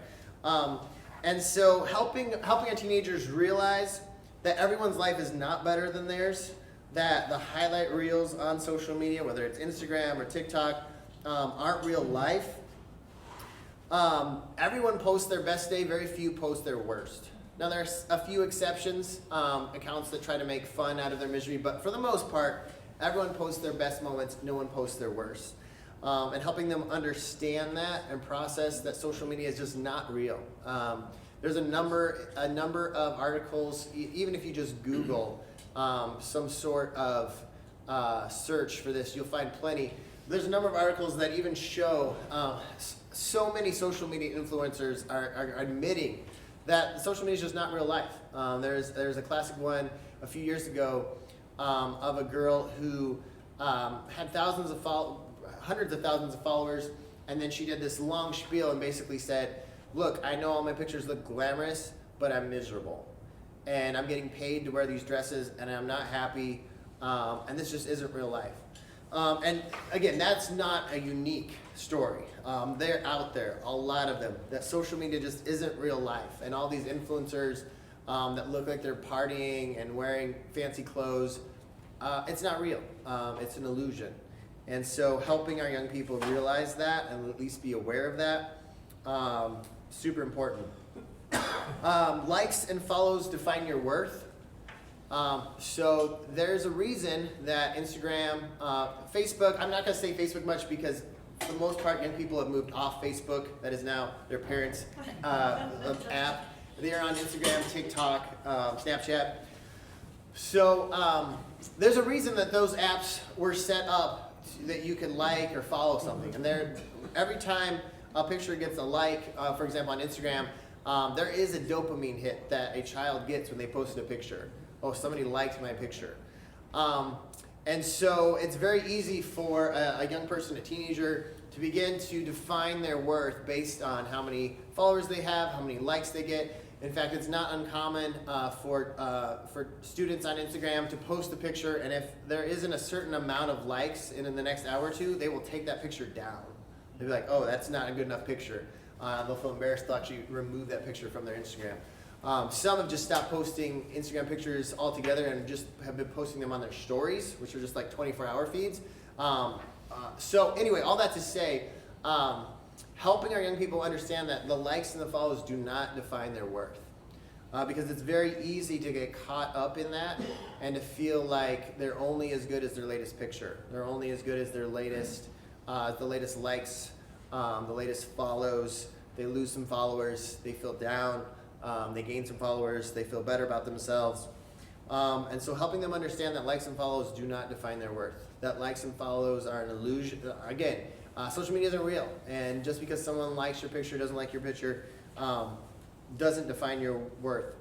And so helping our teenagers realize that everyone's life is not better than theirs, that the highlight reels on social media, whether it's Instagram or TikTok, aren't real life. Everyone posts their best day, very few post their worst. Now there's a few exceptions, accounts that try to make fun out of their misery, but for the most part, everyone posts their best moments, no one posts their worst. And helping them understand that and process that social media is just not real. There's a number of articles, even if you just Google some sort of search for this, you'll find plenty. There's a number of articles that even show so many social media influencers are admitting that social media is just not real life. There's a classic one a few years ago of a girl who had hundreds of thousands of followers, and then she did this long spiel and basically said, look, I know all my pictures look glamorous, but I'm miserable. And I'm getting paid to wear these dresses, and I'm not happy, and this just isn't real life. And again, that's not a unique story. They're out there, a lot of them, that social media just isn't real life. And all these influencers that look like they're partying and wearing fancy clothes, it's not real. It's an illusion. And so helping our young people realize that and at least be aware of that, super important. Likes and follows define your worth. So there's a reason that Instagram, Facebook, I'm not going to say Facebook much because for the most part young people have moved off Facebook. That is now their parents' app. They're on Instagram, TikTok, Snapchat. So there's a reason that those apps were set up that you can like or follow something. And every time a picture gets a like, for example on Instagram, there is a dopamine hit that a child gets when they posted a picture. Oh, somebody liked my picture. And so it's very easy for a young person, a teenager, to begin to define their worth based on how many followers they have, how many likes they get. In fact, it's not uncommon for students on Instagram to post a picture, and if there isn't a certain amount of likes in the next hour or two, they will take that picture down. They'll be like, oh, that's not a good enough picture. They'll feel embarrassed to actually remove that picture from their Instagram. Some have just stopped posting Instagram pictures altogether and just have been posting them on their stories, which are just like 24-hour feeds. So anyway, all that to say, helping our young people understand that the likes and the follows do not define their worth. Because it's very easy to get caught up in that and to feel like they're only as good as their latest picture. They're only as good as their latest the latest likes, the latest follows. They lose some followers, they feel down. They gain some followers, they feel better about themselves. And so helping them understand that likes and follows do not define their worth. That likes and follows are an illusion. Again, social media isn't real. And just because someone likes your picture, doesn't like your picture, doesn't define your worth.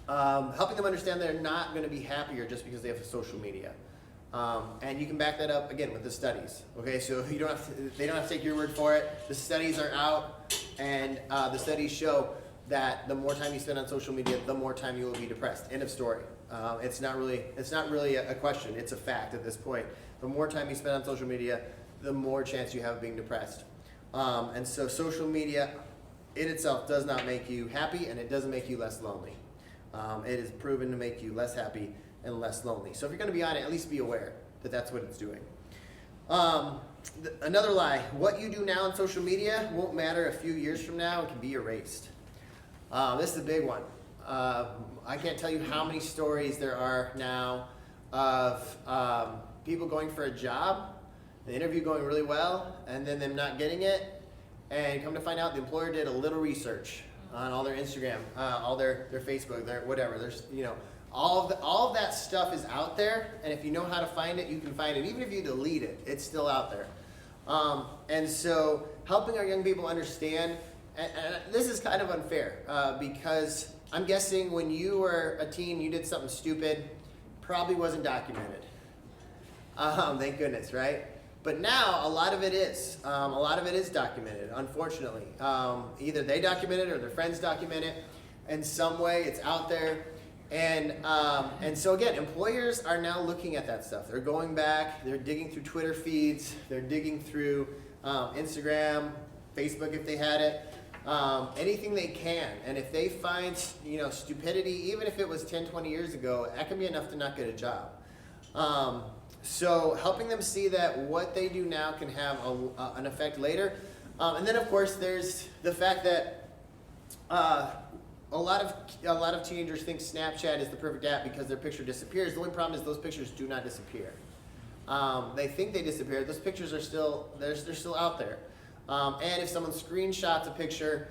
Helping them understand they're not going to be happier just because they have social media. And you can back that up again with the studies. Okay, so they don't have to take your word for it. The studies are out, and the studies show that the more time you spend on social media, the more time you will be depressed. End of story. It's not really a question. It's a fact at this point. The more time you spend on social media, the more chance you have of being depressed. And so social media in itself does not make you happy, and it doesn't make you less lonely. It is proven to make you less happy and less lonely. So if you're going to be on it, at least be aware that that's what it's doing. Another lie, what you do now on social media won't matter a few years from now. It can be erased. This is a big one. I can't tell you how many stories there are now of people going for a job, the interview going really well, and then them not getting it, and come to find out the employer did a little research on all their Instagram, all their Facebook, their whatever. There's, all of that stuff is out there, and if you know how to find it, you can find it. Even if you delete it, it's still out there. And so helping our young people understand, and this is kind of unfair, because I'm guessing when you were a teen, you did something stupid, probably wasn't documented. Thank goodness, right? But now a lot of it is. A lot of it is documented, unfortunately. Either they document it or their friends document it. In some way, it's out there. And so again, employers are now looking at that stuff. They're going back, they're digging through Twitter feeds, they're digging through Instagram, Facebook if they had it, anything they can. And if they find stupidity, even if it was 10, 20 years ago, that can be enough to not get a job. So helping them see that what they do now can have an effect later. And then of course there's the fact that a lot of teenagers think Snapchat is the perfect app because their picture disappears. The only problem is those pictures do not disappear. They think they disappeared. Those pictures are still they're still out there. And if someone screenshots a picture,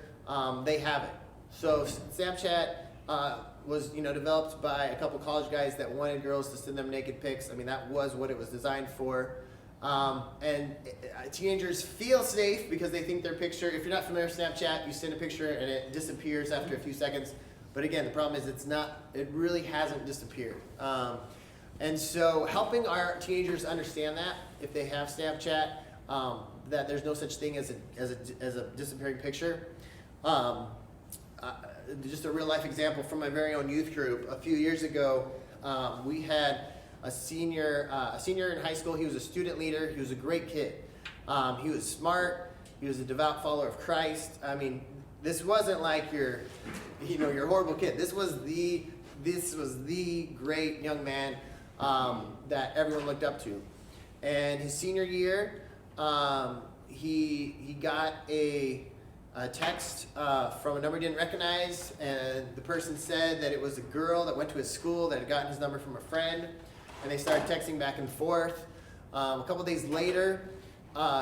they have it. So Snapchat was developed by a couple college guys that wanted girls to send them naked pics. I mean, that was what it was designed for. And teenagers feel safe because they think their picture, if you're not familiar with Snapchat, you send a picture and it disappears after a few seconds. But again, the problem is it really hasn't disappeared. And so helping our teenagers understand that, if they have Snapchat, that there's no such thing as a disappearing picture. Just a real life example from my very own youth group. A few years ago, we had a senior in high school. He was a student leader. He was a great kid. He was smart. He was a devout follower of Christ. I mean, this wasn't like your horrible kid. This was the great young man that everyone looked up to. And his senior year, he got a text from a number he didn't recognize, and the person said that it was a girl that went to his school that had gotten his number from a friend, and they started texting back and forth. A couple days later,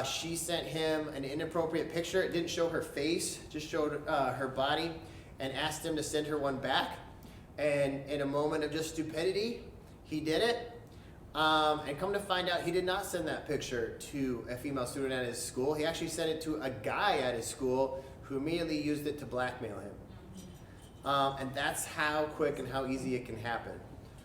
she sent him an inappropriate picture. It didn't show her face, just showed her body, and asked him to send her one back. And in a moment of just stupidity, he did it. And come to find out, he did not send that picture to a female student at his school. He actually sent it to a guy at his school who immediately used it to blackmail him. And that's how quick and how easy it can happen.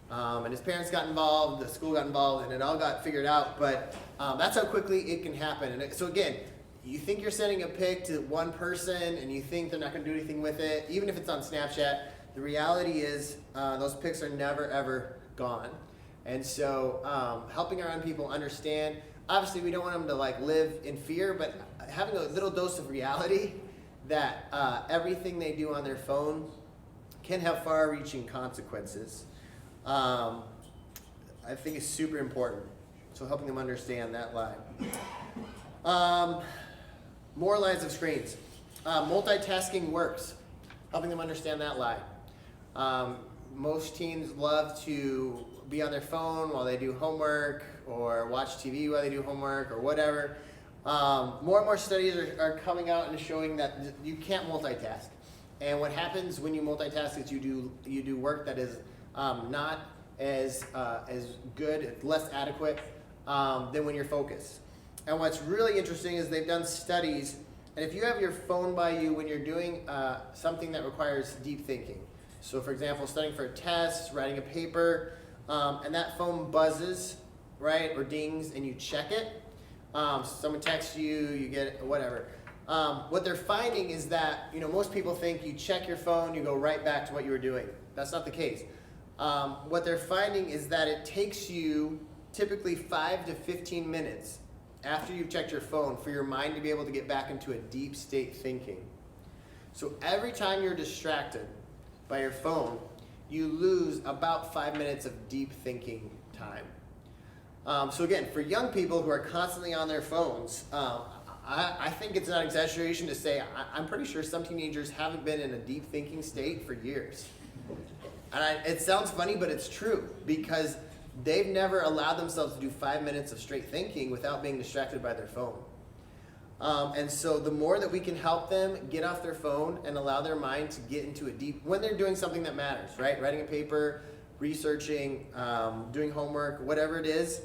And his parents got involved, the school got involved, and it all got figured out. But that's how quickly it can happen. And so again, you think you're sending a pic to one person and you think they're not going to do anything with it, even if it's on Snapchat. The reality is those pics are never, ever gone. And so helping our young people understand, obviously we don't want them to live in fear, but having a little dose of reality that everything they do on their phone can have far-reaching consequences, I think is super important. So helping them understand that lie. More lies of screens. Multitasking works. Helping them understand that lie. most teens love to be on their phone while they do homework or watch TV while they do homework or whatever. More and more studies are coming out and showing that you can't multitask. And what happens when you multitask is you do work that is not as good, less adequate than when you're focused. And what's really interesting is they've done studies, and if you have your phone by you when you're doing something that requires deep thinking, so for example, studying for a test, writing a paper, and that phone buzzes, right, or dings, and you check it, someone texts you, you get whatever. What they're finding is that, most people think you check your phone, you go right back to what you were doing. That's not the case. What they're finding is that it takes you typically 5 to 15 minutes after you've checked your phone for your mind to be able to get back into a deep state thinking. So every time you're distracted by your phone, you lose about 5 minutes of deep thinking time. So again, for young people who are constantly on their phones, I think it's not an exaggeration to say I'm pretty sure some teenagers haven't been in a deep thinking state for years. And it sounds funny, but it's true, because they've never allowed themselves to do 5 minutes of straight thinking without being distracted by their phone. And so the more that we can help them get off their phone and allow their mind to get into a deep, when they're doing something that matters, right? Writing a paper, researching, doing homework, whatever it is,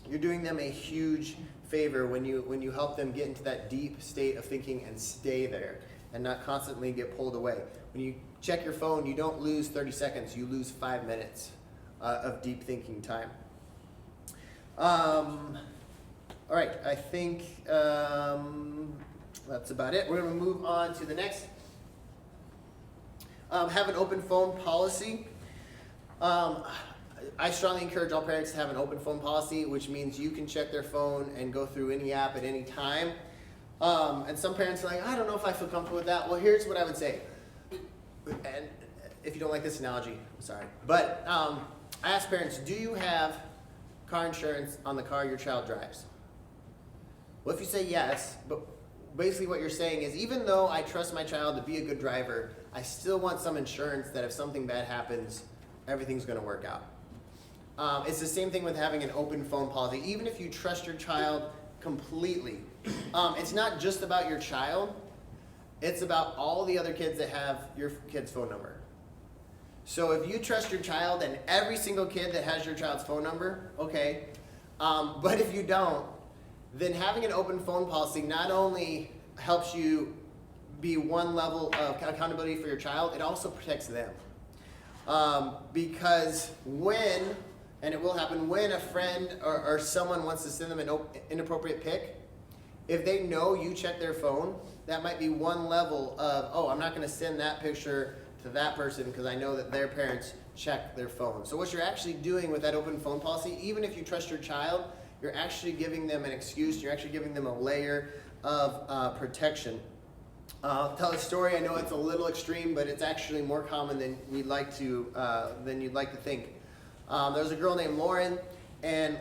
you're doing them a huge favor when you help them get into that deep state of thinking and stay there and not constantly get pulled away. When you check your phone, you don't lose 30 seconds, you lose 5 minutes of deep thinking time. All right, I think that's about it. We're going to move on to the next. Have an open phone policy. I strongly encourage all parents to have an open phone policy, which means you can check their phone and go through any app at any time. And some parents are like, I don't know if I feel comfortable with that. Well, here's what I would say. And if you don't like this analogy, I'm sorry. But I ask parents, do you have car insurance on the car your child drives? Well, if you say yes, but basically what you're saying is, even though I trust my child to be a good driver, I still want some insurance that if something bad happens, everything's going to work out. It's the same thing with having an open phone policy. Even if you trust your child completely, it's not just about your child. It's about all the other kids that have your kid's phone number. So if you trust your child and every single kid that has your child's phone number, okay. But if you don't, then having an open phone policy not only helps you be one level of accountability for your child, it also protects them. Because when, and it will happen, when a friend or someone wants to send them an inappropriate pic, if they know you check their phone, that might be one level of, oh, I'm not going to send that picture to that person because I know that their parents check their phone. So what you're actually doing with that open phone policy, even if you trust your child, you're actually giving them an excuse, you're actually giving them a layer of protection. I'll tell a story. I know it's a little extreme, but it's actually more common than you'd like to think. There was a girl named Lauren, and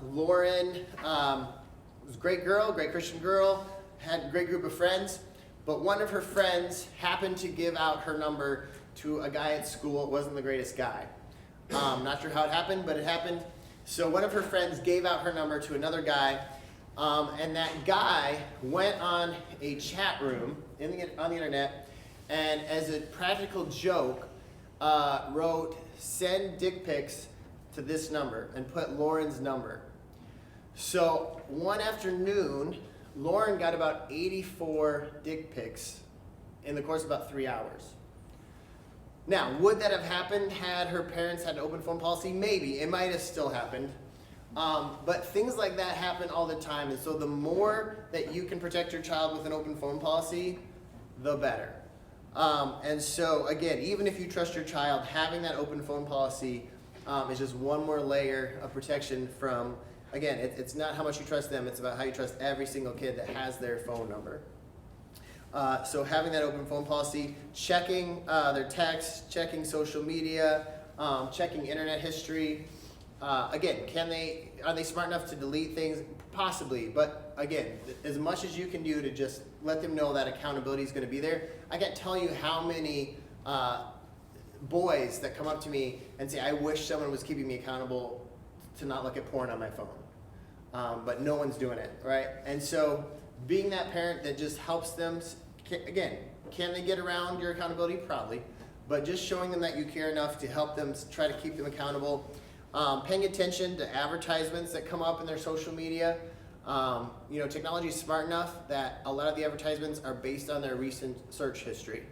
Lauren was a great girl, great Christian girl, had a great group of friends, but one of her friends happened to give out her number to a guy at school. It wasn't the greatest guy. Not sure how it happened, but it happened. So one of her friends gave out her number to another guy, and that guy went on a chat room on the internet, and as a practical joke, wrote, "Send dick pics to this number," and put Lauren's number. So one afternoon, Lauren got about 84 dick pics in the course of about 3 hours. Now, would that have happened had her parents had an open phone policy? Maybe. It might have still happened. But things like that happen all the time. And so the more that you can protect your child with an open phone policy, the better. And so, again, even if you trust your child, having that open phone policy is just one more layer of protection from, again, it's not how much you trust them, it's about how you trust every single kid that has their phone number. So having that open phone policy, checking their texts, checking social media, checking internet history. Again, are they smart enough to delete things? Possibly, but again, as much as you can do to just let them know that accountability is going to be there. I can't tell you how many boys that come up to me and say, I wish someone was keeping me accountable to not look at porn on my phone. But no one's doing it, right? And so being that parent that just helps them, again, can they get around your accountability? Probably. But just showing them that you care enough to help them try to keep them accountable. Paying attention to advertisements that come up in their social media. Technology is smart enough that a lot of the advertisements are based on their recent search history.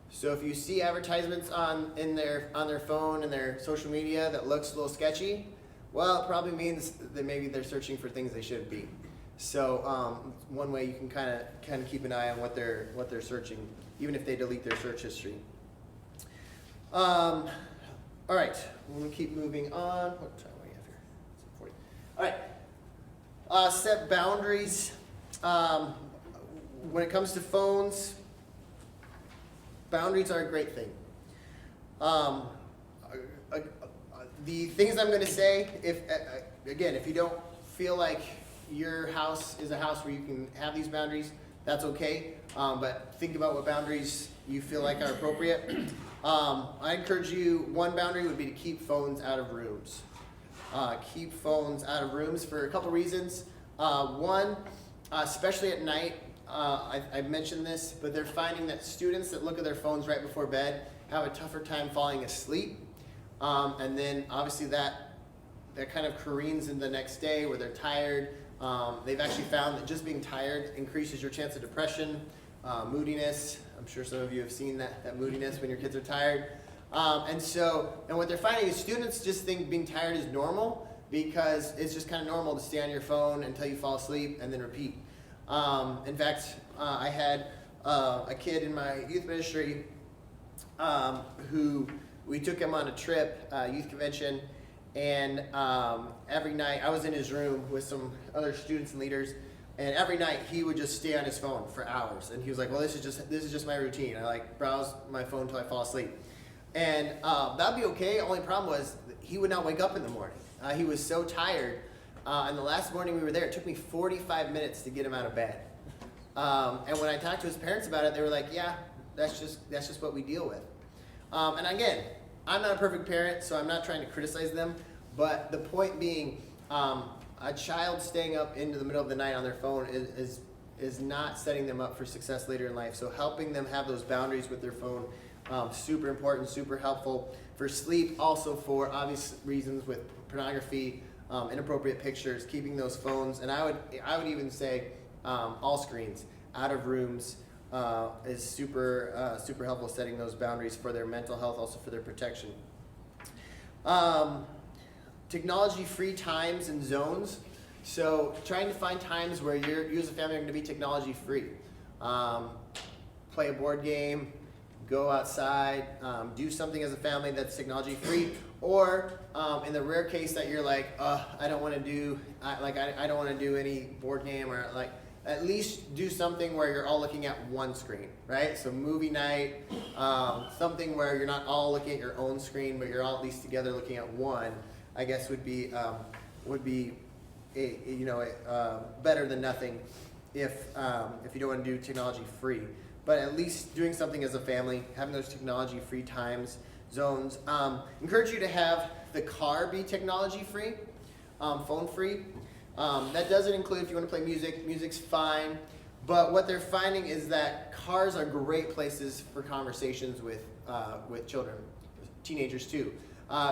So if you see advertisements on their phone and their social media that looks a little sketchy, well, it probably means that maybe they're searching for things they shouldn't be. So one way you can kind of keep an eye on what they're searching, even if they delete their search history. All right, we'll keep moving on. What time are we at here? 40. All right. Set boundaries. When it comes to phones, boundaries are a great thing. The things I'm going to say, if you don't feel like your house is a house where you can have these boundaries, that's okay. But think about what boundaries you feel like are appropriate. I encourage you, one boundary would be to keep phones out of rooms. Keep phones out of rooms for a couple reasons. One, especially at night, I've mentioned this, but they're finding that students that look at their phones right before bed have a tougher time falling asleep. And then obviously that kind of careens in the next day where they're tired. They've actually found that just being tired increases your chance of depression, moodiness. I'm sure some of you have seen that moodiness when your kids are tired. And what they're finding is students just think being tired is normal because it's just kind of normal to stay on your phone until you fall asleep and then repeat. In fact, I had a kid in my youth ministry who we took him on a trip, youth convention, and every night I was in his room with some other students and leaders, and every night he would just stay on his phone for hours. And he was like, "Well, this is just my routine. I browse my phone until I fall asleep." And that'd be okay. Only problem was he would not wake up in the morning. He was so tired. And the last morning we were there, it took me 45 minutes to get him out of bed. And when I talked to his parents about it, they were like, "Yeah, that's just what we deal with." And again, I'm not a perfect parent, so I'm not trying to criticize them. But the point being, a child staying up into the middle of the night on their phone is not setting them up for success later in life. So helping them have those boundaries with their phone, super important, super helpful for sleep. Also for obvious reasons with pornography, inappropriate pictures, keeping those phones, and I would even say all screens out of rooms is super helpful, setting those boundaries for their mental health, also for their protection. Technology-free times and zones. So trying to find times where you as a family are going to be technology-free. Play a board game, go outside, do something as a family that's technology-free. Or in the rare case that you're like, I don't want to do any board game, or like at least do something where you're all looking at one screen, right? So movie night, something where you're not all looking at your own screen, but you're all at least together looking at one. I guess would be better than nothing if you don't want to do technology free. But at least doing something as a family, having those technology free times, zones. Encourage you to have the car be technology free, phone free. That doesn't include if you want to play music. Music's fine. But what they're finding is that cars are great places for conversations with children, teenagers too,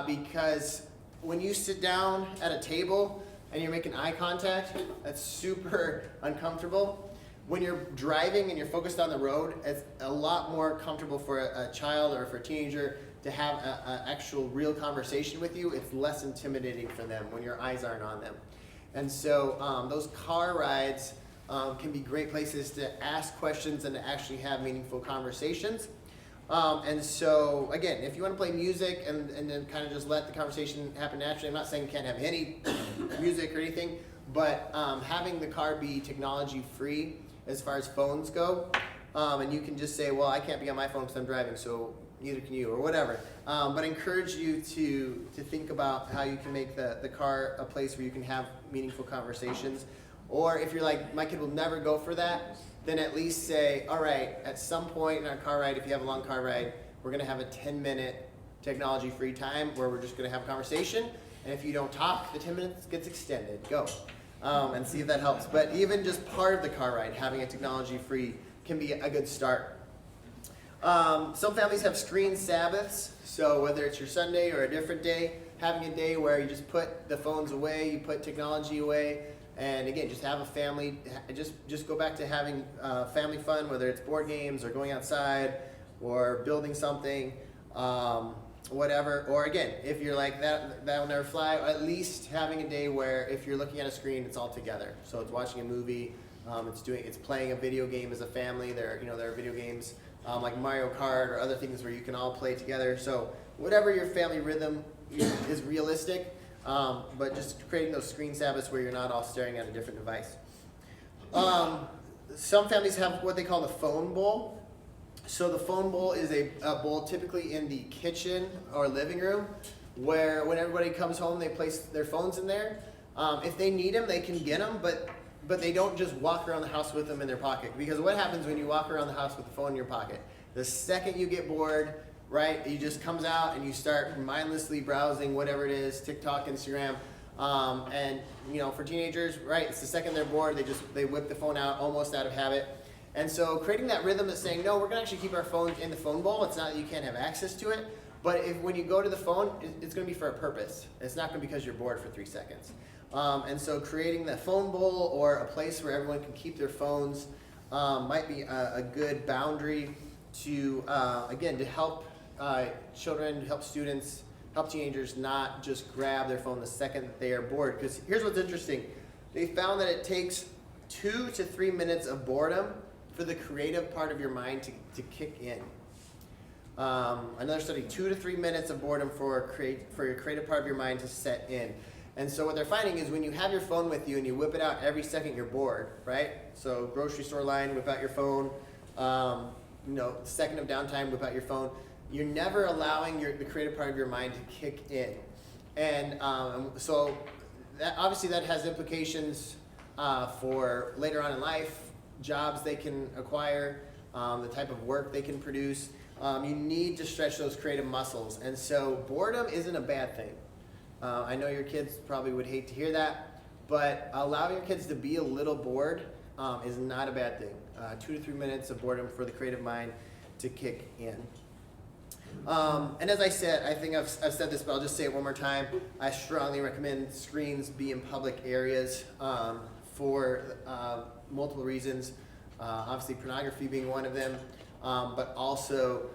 because when you sit down at a table and you're making eye contact, that's super uncomfortable. When you're driving and you're focused on the road, it's a lot more comfortable for a child or for a teenager to have an actual real conversation with you. It's less intimidating for them when your eyes aren't on them. And so those car rides can be great places to ask questions and to actually have meaningful conversations. And so, again, if you want to play music and then kind of just let the conversation happen naturally, I'm not saying you can't have any music or anything, but having the car be technology free as far as phones go, and you can just say, well, I can't be on my phone because I'm driving, so neither can you, or whatever. But I encourage you to think about how you can make the car a place where you can have meaningful conversations. Or if you're like, my kid will never go for that, then at least say, all right, at some point in our car ride, if you have a long car ride, we're going to have a 10-minute technology-free time where we're just going to have a conversation. And if you don't talk, the 10 minutes gets extended. Go. And see if that helps. But even just part of the car ride, having a technology-free can be a good start. Some families have screen Sabbaths. So whether it's your Sunday or a different day, having a day where you just put the phones away, you put technology away, and again, just have a family, just go back to having family fun, whether it's board games or going outside or building something, whatever. Or again, if you're like that will never fly, at least having a day where if you're looking at a screen, it's all together. So it's watching a movie, it's playing a video game as a family. There are video games like Mario Kart or other things where you can all play together. So whatever your family rhythm is realistic, but just creating those screen Sabbaths where you're not all staring at a different device. Some families have what they call the phone bowl. So the phone bowl is a bowl typically in the kitchen or living room where when everybody comes home, they place their phones in there. If they need them, they can get them, but they don't just walk around the house with them in their pocket. Because what happens when you walk around the house with the phone in your pocket? The second you get bored, right, it just comes out and you start mindlessly browsing whatever it is, TikTok, Instagram, and for teenagers, right, it's the second they're bored, they whip the phone out almost out of habit. And so creating that rhythm that's saying, no, we're going to actually keep our phone in the phone bowl. It's not that you can't have access to it, but when you go to the phone, it's going to be for a purpose. It's not going to be because you're bored for 3 seconds. And so creating the phone bowl or a place where everyone can keep their phones might be a good boundary to, again, to help children, help students, help teenagers not just grab their phone the second that they are bored. Because here's what's interesting. They found that it takes 2 to 3 minutes of boredom for the creative part of your mind to kick in. Another study, 2 to 3 minutes of boredom for your creative part of your mind to set in. And so what they're finding is when you have your phone with you and you whip it out every second you're bored, right? So grocery store line, whip out your phone. Second of downtime, whip out your phone. You're never allowing the creative part of your mind to kick in. And so obviously that has implications for later on in life, jobs they can acquire, the type of work they can produce. You need to stretch those creative muscles. And so boredom isn't a bad thing. I know your kids probably would hate to hear that, but allowing your kids to be a little bored is not a bad thing. 2 to 3 minutes of boredom for the creative mind to kick in. And as I said, I think I've said this, but I'll just say it one more time. I strongly recommend screens be in public areas for multiple reasons. Obviously, pornography being one of them, but also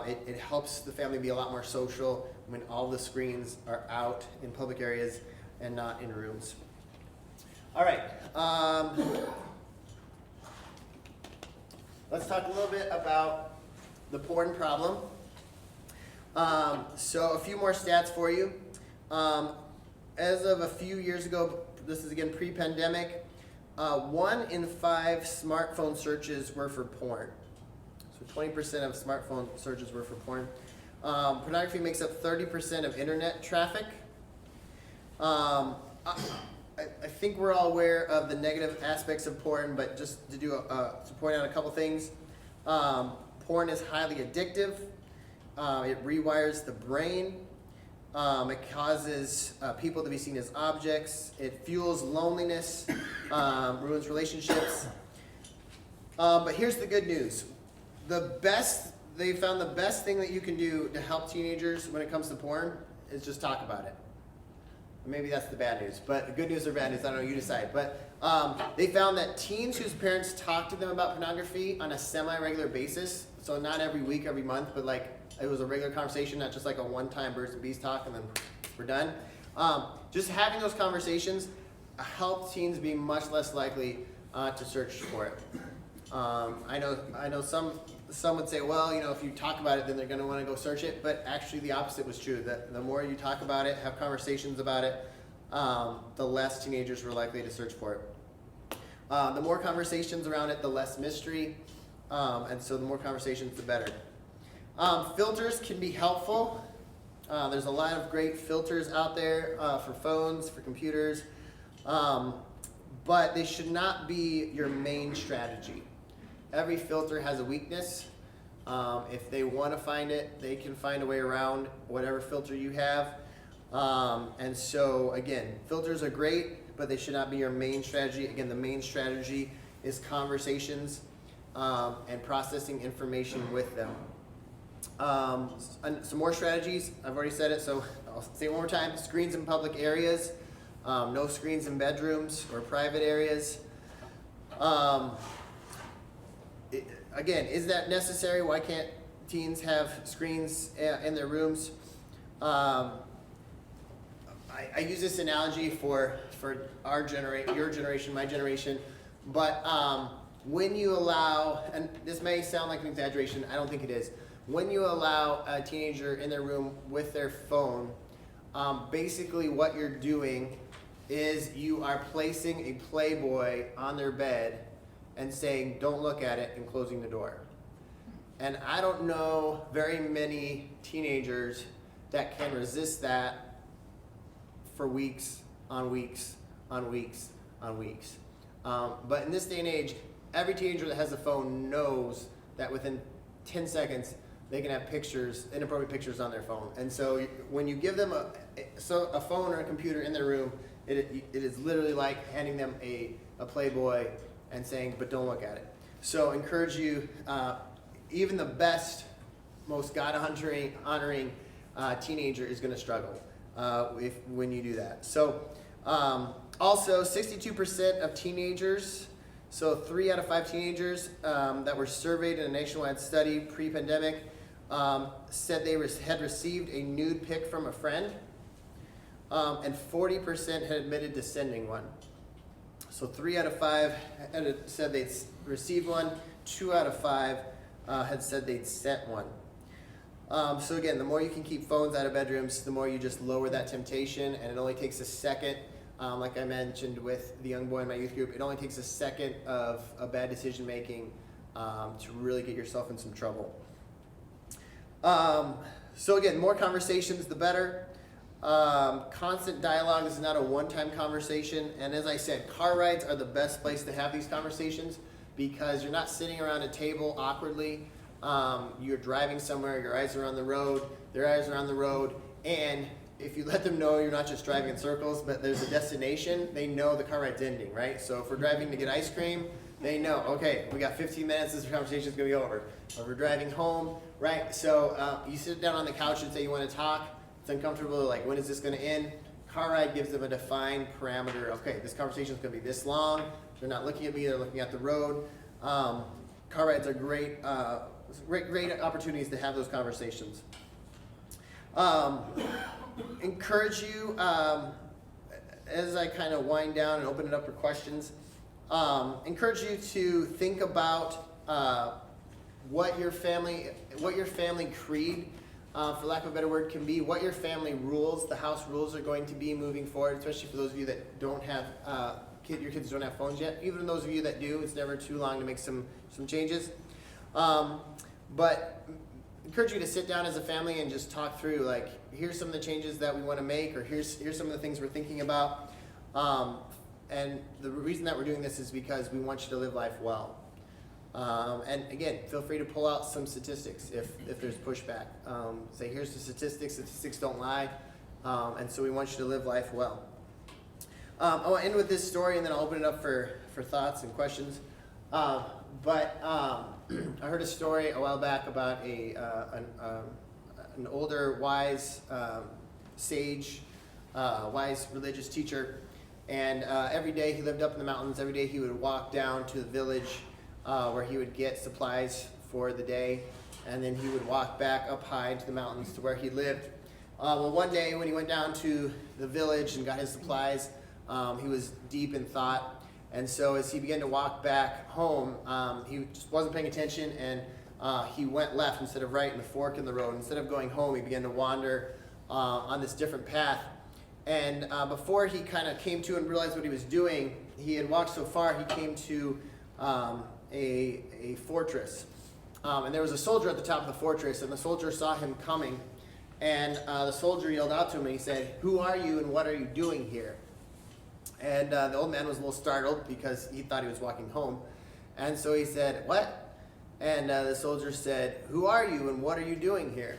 it helps the family be a lot more social when all the screens are out in public areas and not in rooms. All right. Let's talk a little bit about the porn problem. So a few more stats for you. As of a few years ago, this is again pre-pandemic, 1 in 5 smartphone searches were for porn. So 20% of smartphone searches were for porn. Pornography makes up 30% of internet traffic. I think we're all aware of the negative aspects of porn, but just to point out a couple things. Porn is highly addictive. It rewires the brain. It causes people to be seen as objects. It fuels loneliness, ruins relationships. But here's the good news. They found the best thing that you can do to help teenagers when it comes to porn is just talk about it. Maybe that's the bad news, but the good news or bad news, I don't know, you decide. But they found that teens whose parents talk to them about pornography on a semi-regular basis, so not every week, every month, but like it was a regular conversation, not just like a one-time birds and bees talk and then we're done. Just having those conversations help teens be much less likely to search for it. I know some would say, well, if you talk about it, then they're going to want to go search it. But actually, the opposite was true. That the more you talk about it, have conversations about it, the less teenagers were likely to search for it. The more conversations around it, the less mystery, and so the more conversations, the better. Filters can be helpful. There's a lot of great filters out there for phones, for computers, but they should not be your main strategy. Every filter has a weakness. If they want to find it, they can find a way around whatever filter you have. And so again, filters are great, but they should not be your main strategy. Again, the main strategy is conversations and processing information with them. And some more strategies. I've already said it, so I'll say it one more time. Screens in public areas. No screens in bedrooms or private areas. Again, is that necessary? Why can't teens have screens in their rooms? I use this analogy for our generation, your generation, my generation, but when you allow, and this may sound like an exaggeration, I don't think it is, when you allow a teenager in their room with their phone, basically what you're doing is you are placing a Playboy on their bed and saying, don't look at it, and closing the door. And I don't know very many teenagers that can resist that for weeks on weeks on weeks on weeks. But in this day and age, every teenager that has a phone knows that within 10 seconds, they can have pictures, inappropriate pictures on their phone. And so when you give them a phone or a computer in their room, it is literally like handing them a Playboy and saying, but don't look at it. So encourage you, even the best, most God-honoring teenager is going to struggle when you do that. So also 62% of teenagers, so 3 out of 5 teenagers that were surveyed in a nationwide study pre-pandemic said they had received a nude pic from a friend, and 40% had admitted to sending one. So 3 out of 5 had said they'd received one, 2 out of 5 had said they'd sent one. So again, the more you can keep phones out of bedrooms, the more you just lower that temptation, and it only takes a second. Like I mentioned with the young boy in my youth group, it only takes a second of a bad decision making to really get yourself in some trouble. So again, more conversations, the better. Constant dialogue is not a one-time conversation, and as I said, car rides are the best place to have these conversations because you're not sitting around a table awkwardly. You're driving somewhere, your eyes are on the road, their eyes are on the road, and if you let them know you're not just driving in circles, but there's a destination, they know the car ride's ending, right? So if we're driving to get ice cream, they know, okay, we got 15 minutes, this conversation's gonna be over. Or if we're driving home, right? So you sit down on the couch and say you wanna talk, it's uncomfortable, like when is this gonna end? Car ride gives them a defined parameter. Okay, this conversation's gonna be this long, they're not looking at me, they're looking at the road. Car rides are great opportunities to have those conversations. Encourage you, as I kind of wind down and open it up for questions, encourage you to think about what your family creed, for lack of a better word, can be, what your family rules, the house rules are going to be moving forward, especially for those of you that don't have your kids don't have phones yet. Even those of you that do, it's never too long to make some changes. But encourage you to sit down as a family and just talk through, like, here's some of the changes that we want to make, or here's some of the things we're thinking about. And the reason that we're doing this is because we want you to live life well. And again, feel free to pull out some statistics if there's pushback. Say, here's the statistics don't lie. And so we want you to live life well. I want to end with this story, and then I'll open it up for thoughts and questions. But I heard a story a while back about an older, wise, sage, wise religious teacher. And every day he lived up in the mountains. Every day he would walk down to the village where he would get supplies for the day. And then he would walk back up high into the mountains to where he lived. Well, one day when he went down to the village and got his supplies, he was deep in thought. And so as he began to walk back home, he just wasn't paying attention, and he went left instead of right in the fork in the road. Instead of going home, he began to wander on this different path. And before he kind of came to and realized what he was doing, he had walked so far, he came to a fortress. And there was a soldier at the top of the fortress, and the soldier saw him coming. And the soldier yelled out to him, and he said, "Who are you, and what are you doing here?" And the old man was a little startled because he thought he was walking home. And so he said, "What? And the soldier said, "Who are you and what are you doing here?"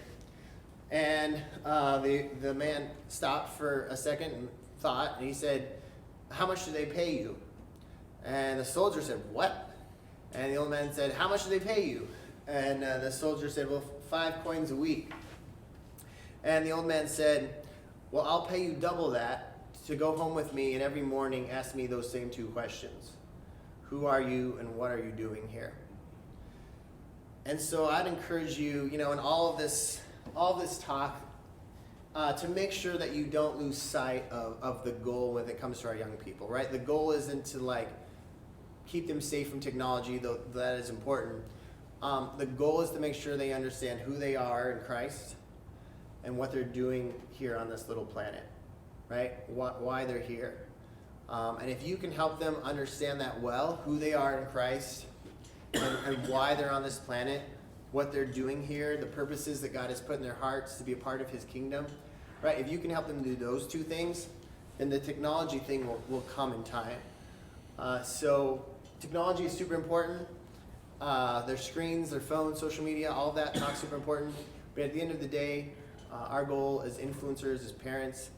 And the man stopped for a second and thought, and he said, "How much do they pay you?" And the soldier said, "What?" And the old man said, "How much do they pay you?" And the soldier said, "Well, 5 coins a week." And the old man said, "Well, I'll pay you double that to go home with me and every morning ask me those same 2 questions. Who are you and what are you doing here?" And so I'd encourage you, in all of this talk, to make sure that you don't lose sight of the goal when it comes to our young people, right? The goal isn't to keep them safe from technology, though that is important. The goal is to make sure they understand who they are in Christ and what they're doing here on this little planet, right? Why they're here. And if you can help them understand that well, who they are in Christ and why they're on this planet, what they're doing here, the purposes that God has put in their hearts to be a part of his kingdom, right? If you can help them do those 2 things, then the technology thing will come in time. So technology is super important. Their screens, their phones, social media, all of that talk's super important. But at the end of the day, our goal as influencers, as parents,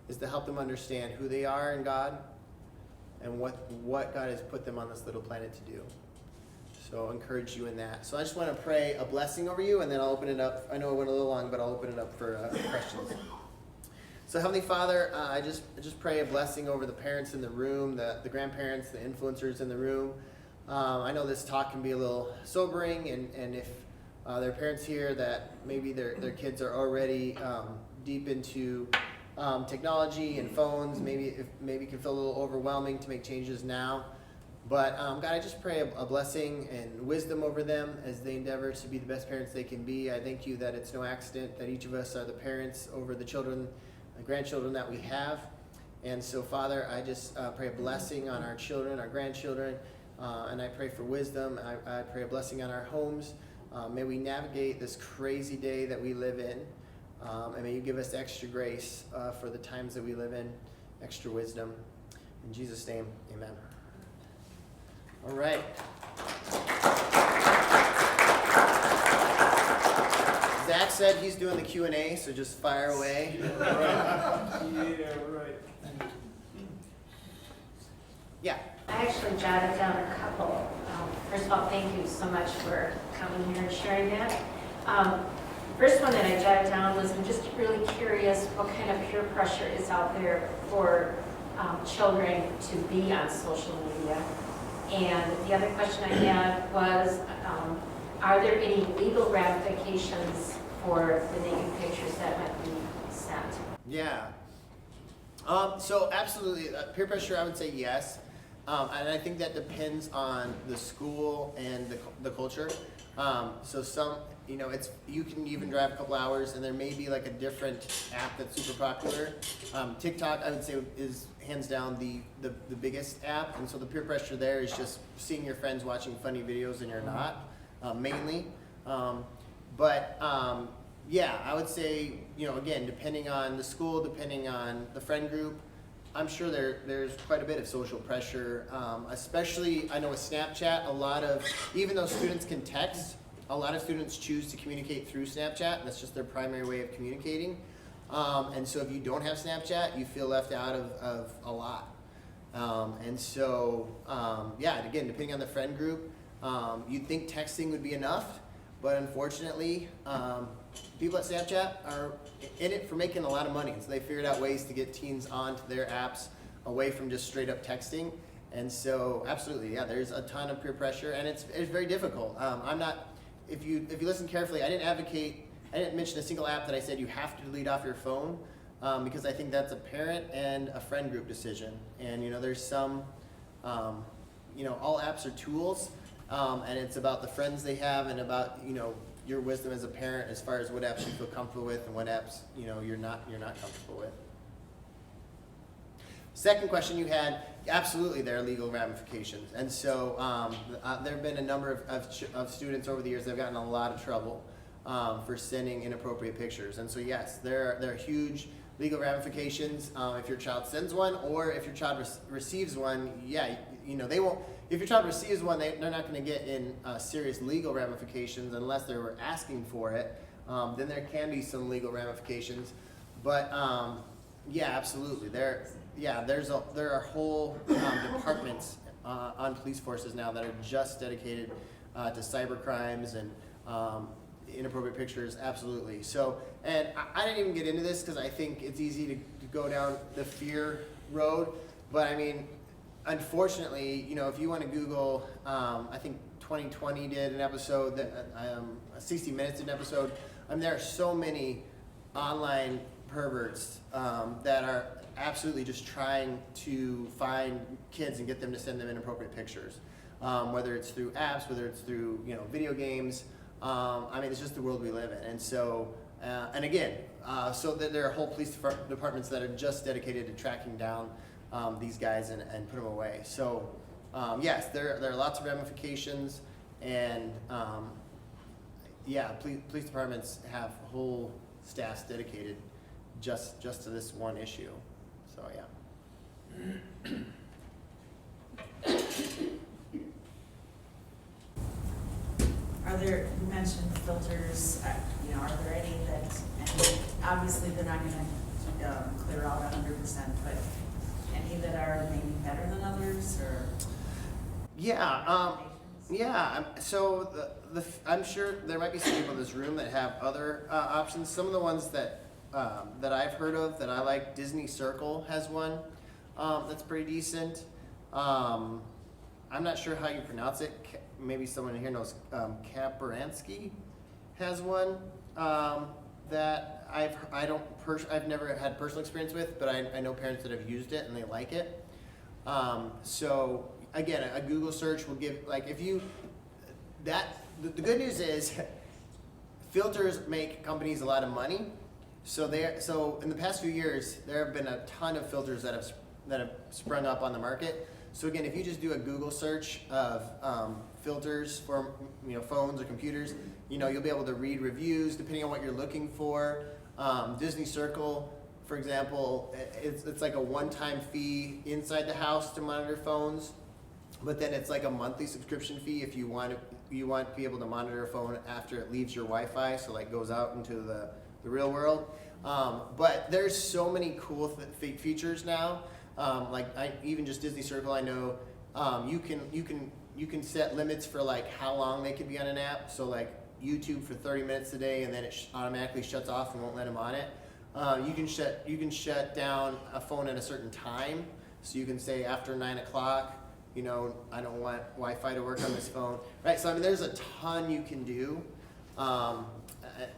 is to help them understand who they are in God and what God has put them on this little planet to do. So I'll encourage you in that. So I just want to pray a blessing over you, and then I'll open it up. I know it went a little long, but I'll open it up for questions. So Heavenly Father, I just pray a blessing over the parents in the room, the grandparents, the influencers in the room. I know this talk can be a little sobering, and if there are parents here that maybe their kids are already deep into technology and phones, maybe it can feel a little overwhelming to make changes now. But God, I just pray a blessing and wisdom over them as they endeavor to be the best parents they can be. I thank you that it's no accident that each of us are the parents over the children and grandchildren that we have. And so, Father, I just pray a blessing on our children, our grandchildren, and I pray for wisdom. I pray a blessing on our homes. May we navigate this crazy day that we live in, and may you give us extra grace for the times that we live in, extra wisdom. In Jesus' name, amen. All right. Zach said he's doing the Q&A, so just fire away. Yeah, right. Yeah. I actually jotted down a couple. First of all, thank you so much for coming here and sharing that. First one that I jotted down was, I'm just really curious what kind of peer pressure is out there for children to be on social media. And the other question I had was, are there any legal ramifications for the naked pictures that might be sent? Yeah. So absolutely, peer pressure, I would say yes. And I think that depends on the school and the culture. So some, you can even drive a couple hours and there may be like a different app that's super popular. TikTok, I would say, is hands down the biggest app. And so the peer pressure there is just seeing your friends watching funny videos and you're not, mainly. Yeah, I would say, again, depending on the school, depending on the friend group, I'm sure there's quite a bit of social pressure, especially, I know with Snapchat, even though students can text, a lot of students choose to communicate through Snapchat. That's just their primary way of communicating. And so if you don't have Snapchat, you feel left out of a lot. Yeah, again, depending on the friend group, you'd think texting would be enough, but unfortunately, people at Snapchat are in it for making a lot of money. So they figured out ways to get teens onto their apps away from just straight up texting. And so absolutely, yeah, there's a ton of peer pressure and it's very difficult. If you listen carefully, I didn't mention a single app that I said you have to delete off your phone, because I think that's a parent and a friend group decision. And there's some, all apps are tools, and it's about the friends they have and about your wisdom as a parent as far as what apps you feel comfortable with and what apps you're not comfortable with. Second question you had, absolutely there are legal ramifications. And so there have been a number of students over the years that have gotten in a lot of trouble for sending inappropriate pictures. And so yes, there are huge legal ramifications if your child sends one, or if your child receives one. Yeah, you know, they won't. If your child receives one, they're not going to get in serious legal ramifications unless they were asking for it. Then there can be some legal ramifications. But yeah, absolutely. There are whole departments on police forces now that are just dedicated to cyber crimes and inappropriate pictures. Absolutely. So, and I didn't even get into this because I think it's easy to go down the fear road. But I mean, unfortunately, you know, if you want to Google, I think 2020 did an episode that 60 Minutes did an episode. I mean, there are so many online perverts that are absolutely just trying to find kids and get them to send them inappropriate pictures, whether it's through apps, whether it's through, you know, video games. I mean, it's just the world we live in. And so, and again, so that there are whole police departments that are just dedicated to tracking down these guys and put them away. So yes, there are lots of ramifications, and yeah, police departments have whole staffs dedicated just to this one issue. So yeah. Are there, you mentioned filters, you know, are there any that, and obviously they're not gonna clear out 100%, but any that are maybe better than others, or? Yeah, yeah. So I'm sure there might be some people in this room that have other options. Some of the ones that I've heard of that I like, Disney Circle has one that's pretty decent. I'm not sure how you pronounce it. Maybe someone here knows. Kaparansky has one that I've never had personal experience with, but I know parents that have used it and they like it. So again, a Google search will give, like, if you the good news is filters make companies a lot of money. So in the past few years, there have been a ton of filters that have sprung up on the market. So again, if you just do a Google search of filters for, you know, phones or computers, you know, you'll be able to read reviews depending on what you're looking for. Disney Circle, for example, it's like a one-time fee inside the house to monitor phones, but then it's like a monthly subscription fee if you want to be able to monitor a phone after it leaves your Wi-Fi, so like goes out into the real world. But there's so many cool features now. Like even just Disney Circle, I know you can set limits for like how long they can be on an app. So like YouTube for 30 minutes a day, and then it automatically shuts off and won't let them on it. You can shut down a phone at a certain time. So you can say after 9 o'clock, you know, I don't want Wi-Fi to work on this phone, right? So I mean, there's a ton you can do.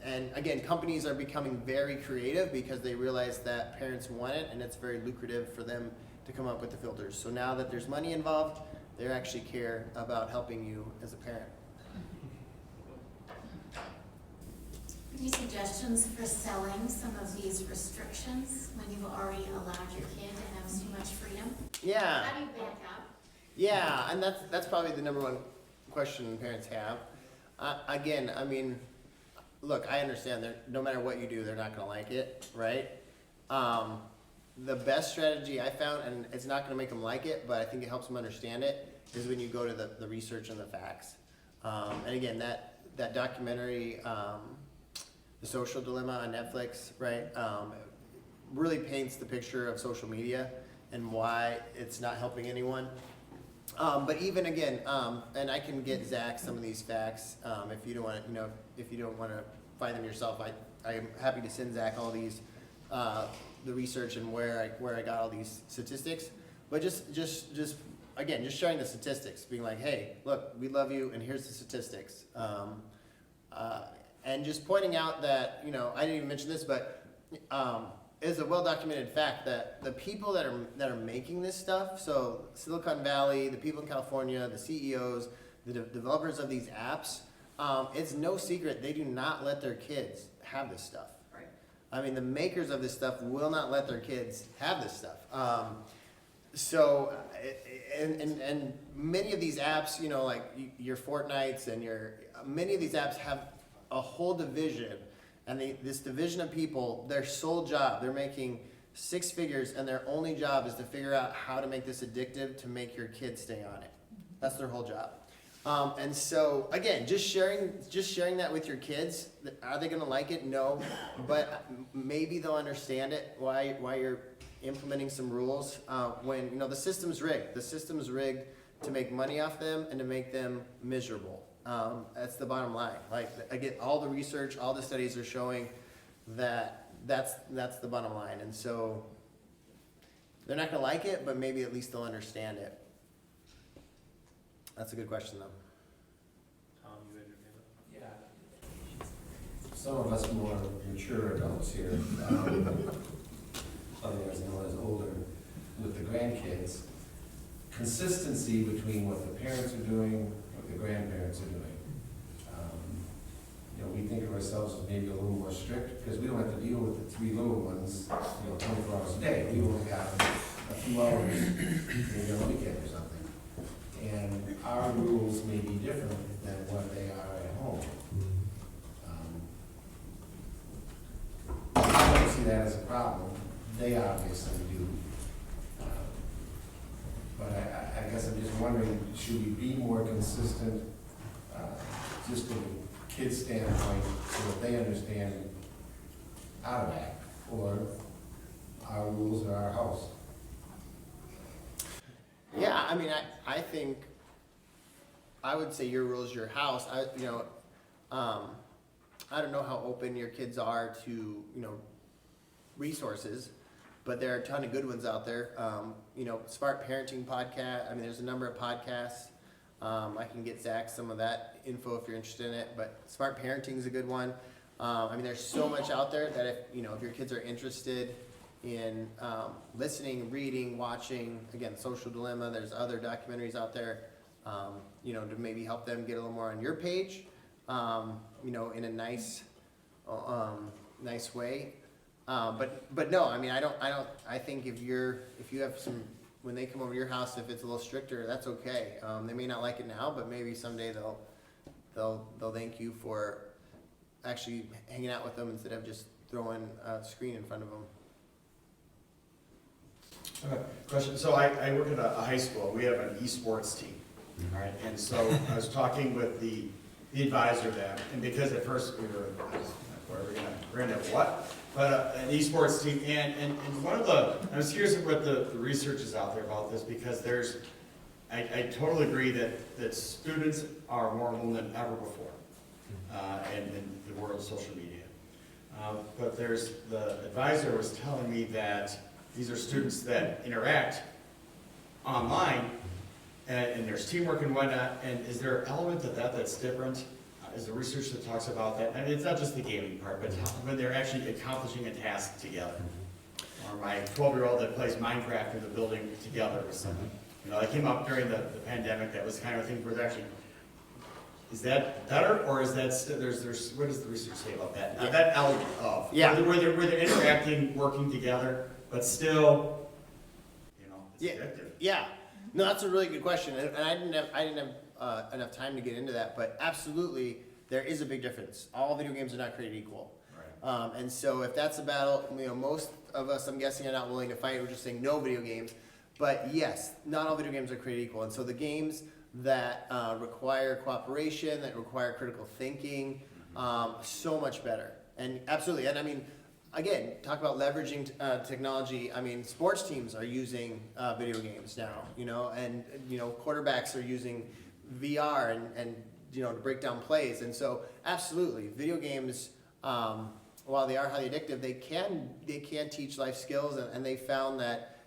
And again, companies are becoming very creative because they realize that parents want it, and it's very lucrative for them to come up with the filters. So now that there's money involved, they actually care about helping you as a parent. Any suggestions for selling some of these restrictions when you've already allowed your kid to have so much freedom? Yeah. How do you back up? Yeah, and that's probably the number one question parents have. Again, I mean, look, I understand that no matter what you do, they're not going to like it, right? The best strategy I found, and it's not going to make them like it, but I think it helps them understand it, is when you go to the research and the facts. And again, that documentary, The Social Dilemma on Netflix, right, really paints the picture of social media and why it's not helping anyone. But even again, and I can get Zach some of these facts if you don't want to, you know, if you don't want to find them yourself. I am happy to send Zach all these, the research and where I got all these statistics. But just again, just sharing the statistics, being like, hey, look, we love you, and here's the statistics. And just pointing out that, you know, I didn't even mention this, but it's a well-documented fact that the people that are making this stuff, so Silicon Valley, the people in California, the CEOs, the developers of these apps, it's no secret they do not let their kids have this stuff. Right. I mean, the makers of this stuff will not let their kids have this stuff. So, and many of these apps, you know, like your Fortnites and many of these apps have a whole division, and this division of people, their sole job, they're making 6 figures, and their only job is to figure out how to make this addictive to make your kids stay on it. That's their whole job. And so again, just sharing that with your kids. Are they going to like it? No, but maybe they'll understand it. Why you're implementing some rules when the system's rigged. The system's rigged to make money off them and to make them miserable. That's the bottom line. Like again, all the research, all the studies are showing that that's the bottom line. And so they're not going to like it, but maybe at least they'll understand it. That's a good question, though. Tom, you had your hand up? Yeah. Some of us more mature adults here, otherwise known as older, with the grandkids, consistency between what the parents are doing, what the grandparents are doing. We think of ourselves as maybe a little more strict because we don't have to deal with the 3 little ones, 24 hours a day. We only got a few hours maybe on the weekend or something. And our rules may be different than what they are at home. I don't see that as a problem. They obviously do. But I guess I'm just wondering, should we be more consistent, just from a kid's standpoint, so that they understand how to act, or our rules are our house? Yeah, I mean, I think I would say your rule's your house. I don't know how open your kids are to resources, but there are a ton of good ones out there. Smart Parenting podcast. I mean, there's a number of podcasts. I can get Zach some of that info if you're interested in it. But Smart Parenting is a good one. I mean, there's so much out there that if your kids are interested in listening, reading, watching, again, Social Dilemma, there's other documentaries out there, to maybe help them get a little more on your page, in a nice way. But no, I mean, I think if you have some, when they come over to your house, if it's a little stricter, that's okay. They may not like it now, but maybe someday they'll thank you for actually hanging out with them instead of just throwing a screen in front of them. Okay, question. So I work at a high school. We have an esports team, all right? And so I was talking with the advisor there, and because at first we're gonna what? But an esports team, and one of I was curious what the research is out there about this, because I totally agree that students are more alone than ever before, in the world of social media. But the advisor was telling me that these are students that interact online, and there's teamwork and whatnot, and is there an element of that that's different? Is there research that talks about that? I mean, it's not just the gaming part, but when they're actually accomplishing a task together. Or my 12-year-old that plays Minecraft in the building together or something. That came up during the pandemic. That was the kind of thing where it's actually, is that better, or is that there's what does the research say about that? Yeah. That element of where they're interacting, working together, but still, it's addictive. Yeah. No, that's a really good question, and I didn't have enough time to get into that, but absolutely, there is a big difference. All video games are not created equal. Right. And so if that's a battle, most of us, I'm guessing, are not willing to fight. We're just saying no video games. But yes, not all video games are created equal. And so the games that require cooperation, that require critical thinking, so much better. And absolutely, and I mean, again, talk about leveraging technology. I mean, sports teams are using video games now, and quarterbacks are using VR and to break down plays. And so absolutely, video games, while they are highly addictive, they can teach life skills, and they found that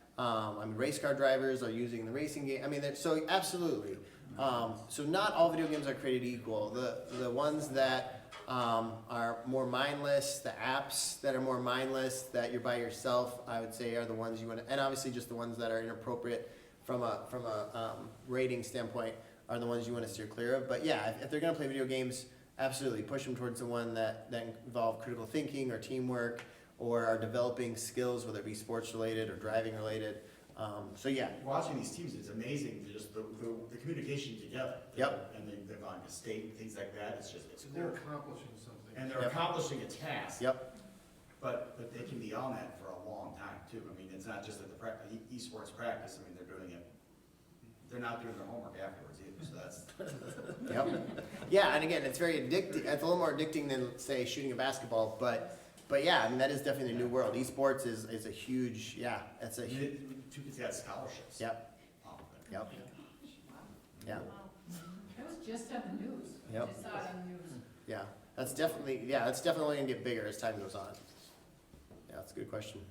race car drivers are using the racing game. I mean, so absolutely. So not all video games are created equal. The ones that are more mindless, the apps that are more mindless, that you're by yourself, I would say are the ones you want to, and obviously just the ones that are inappropriate from a rating standpoint are the ones you want to steer clear of. But yeah, if they're going to play video games, absolutely push them towards the one that involve critical thinking or teamwork or are developing skills, whether it be sports related or driving related. So yeah, Watching these teams, it's amazing, just the communication together. Yep. And they're going to state and things like that, it's just, it's They're cool. accomplishing something. And they're Yep. accomplishing a task. yep, But they can be on that for a long time too. I mean, it's not just at the esports practice, I mean, they're doing it, they're not doing their homework afterwards either, so that's, yep. Yeah, and again, it's very addicting, it's a little more addicting than, say, shooting a basketball, but yeah, I mean, that is definitely a new world. Esports is a huge, yeah, it's a huge, two kids got scholarships. yep, Oh, yep, yeah, It was just on the news. Yep. I just saw it on the news. yeah. That's definitely gonna get bigger as time goes on. Yeah, that's a good question.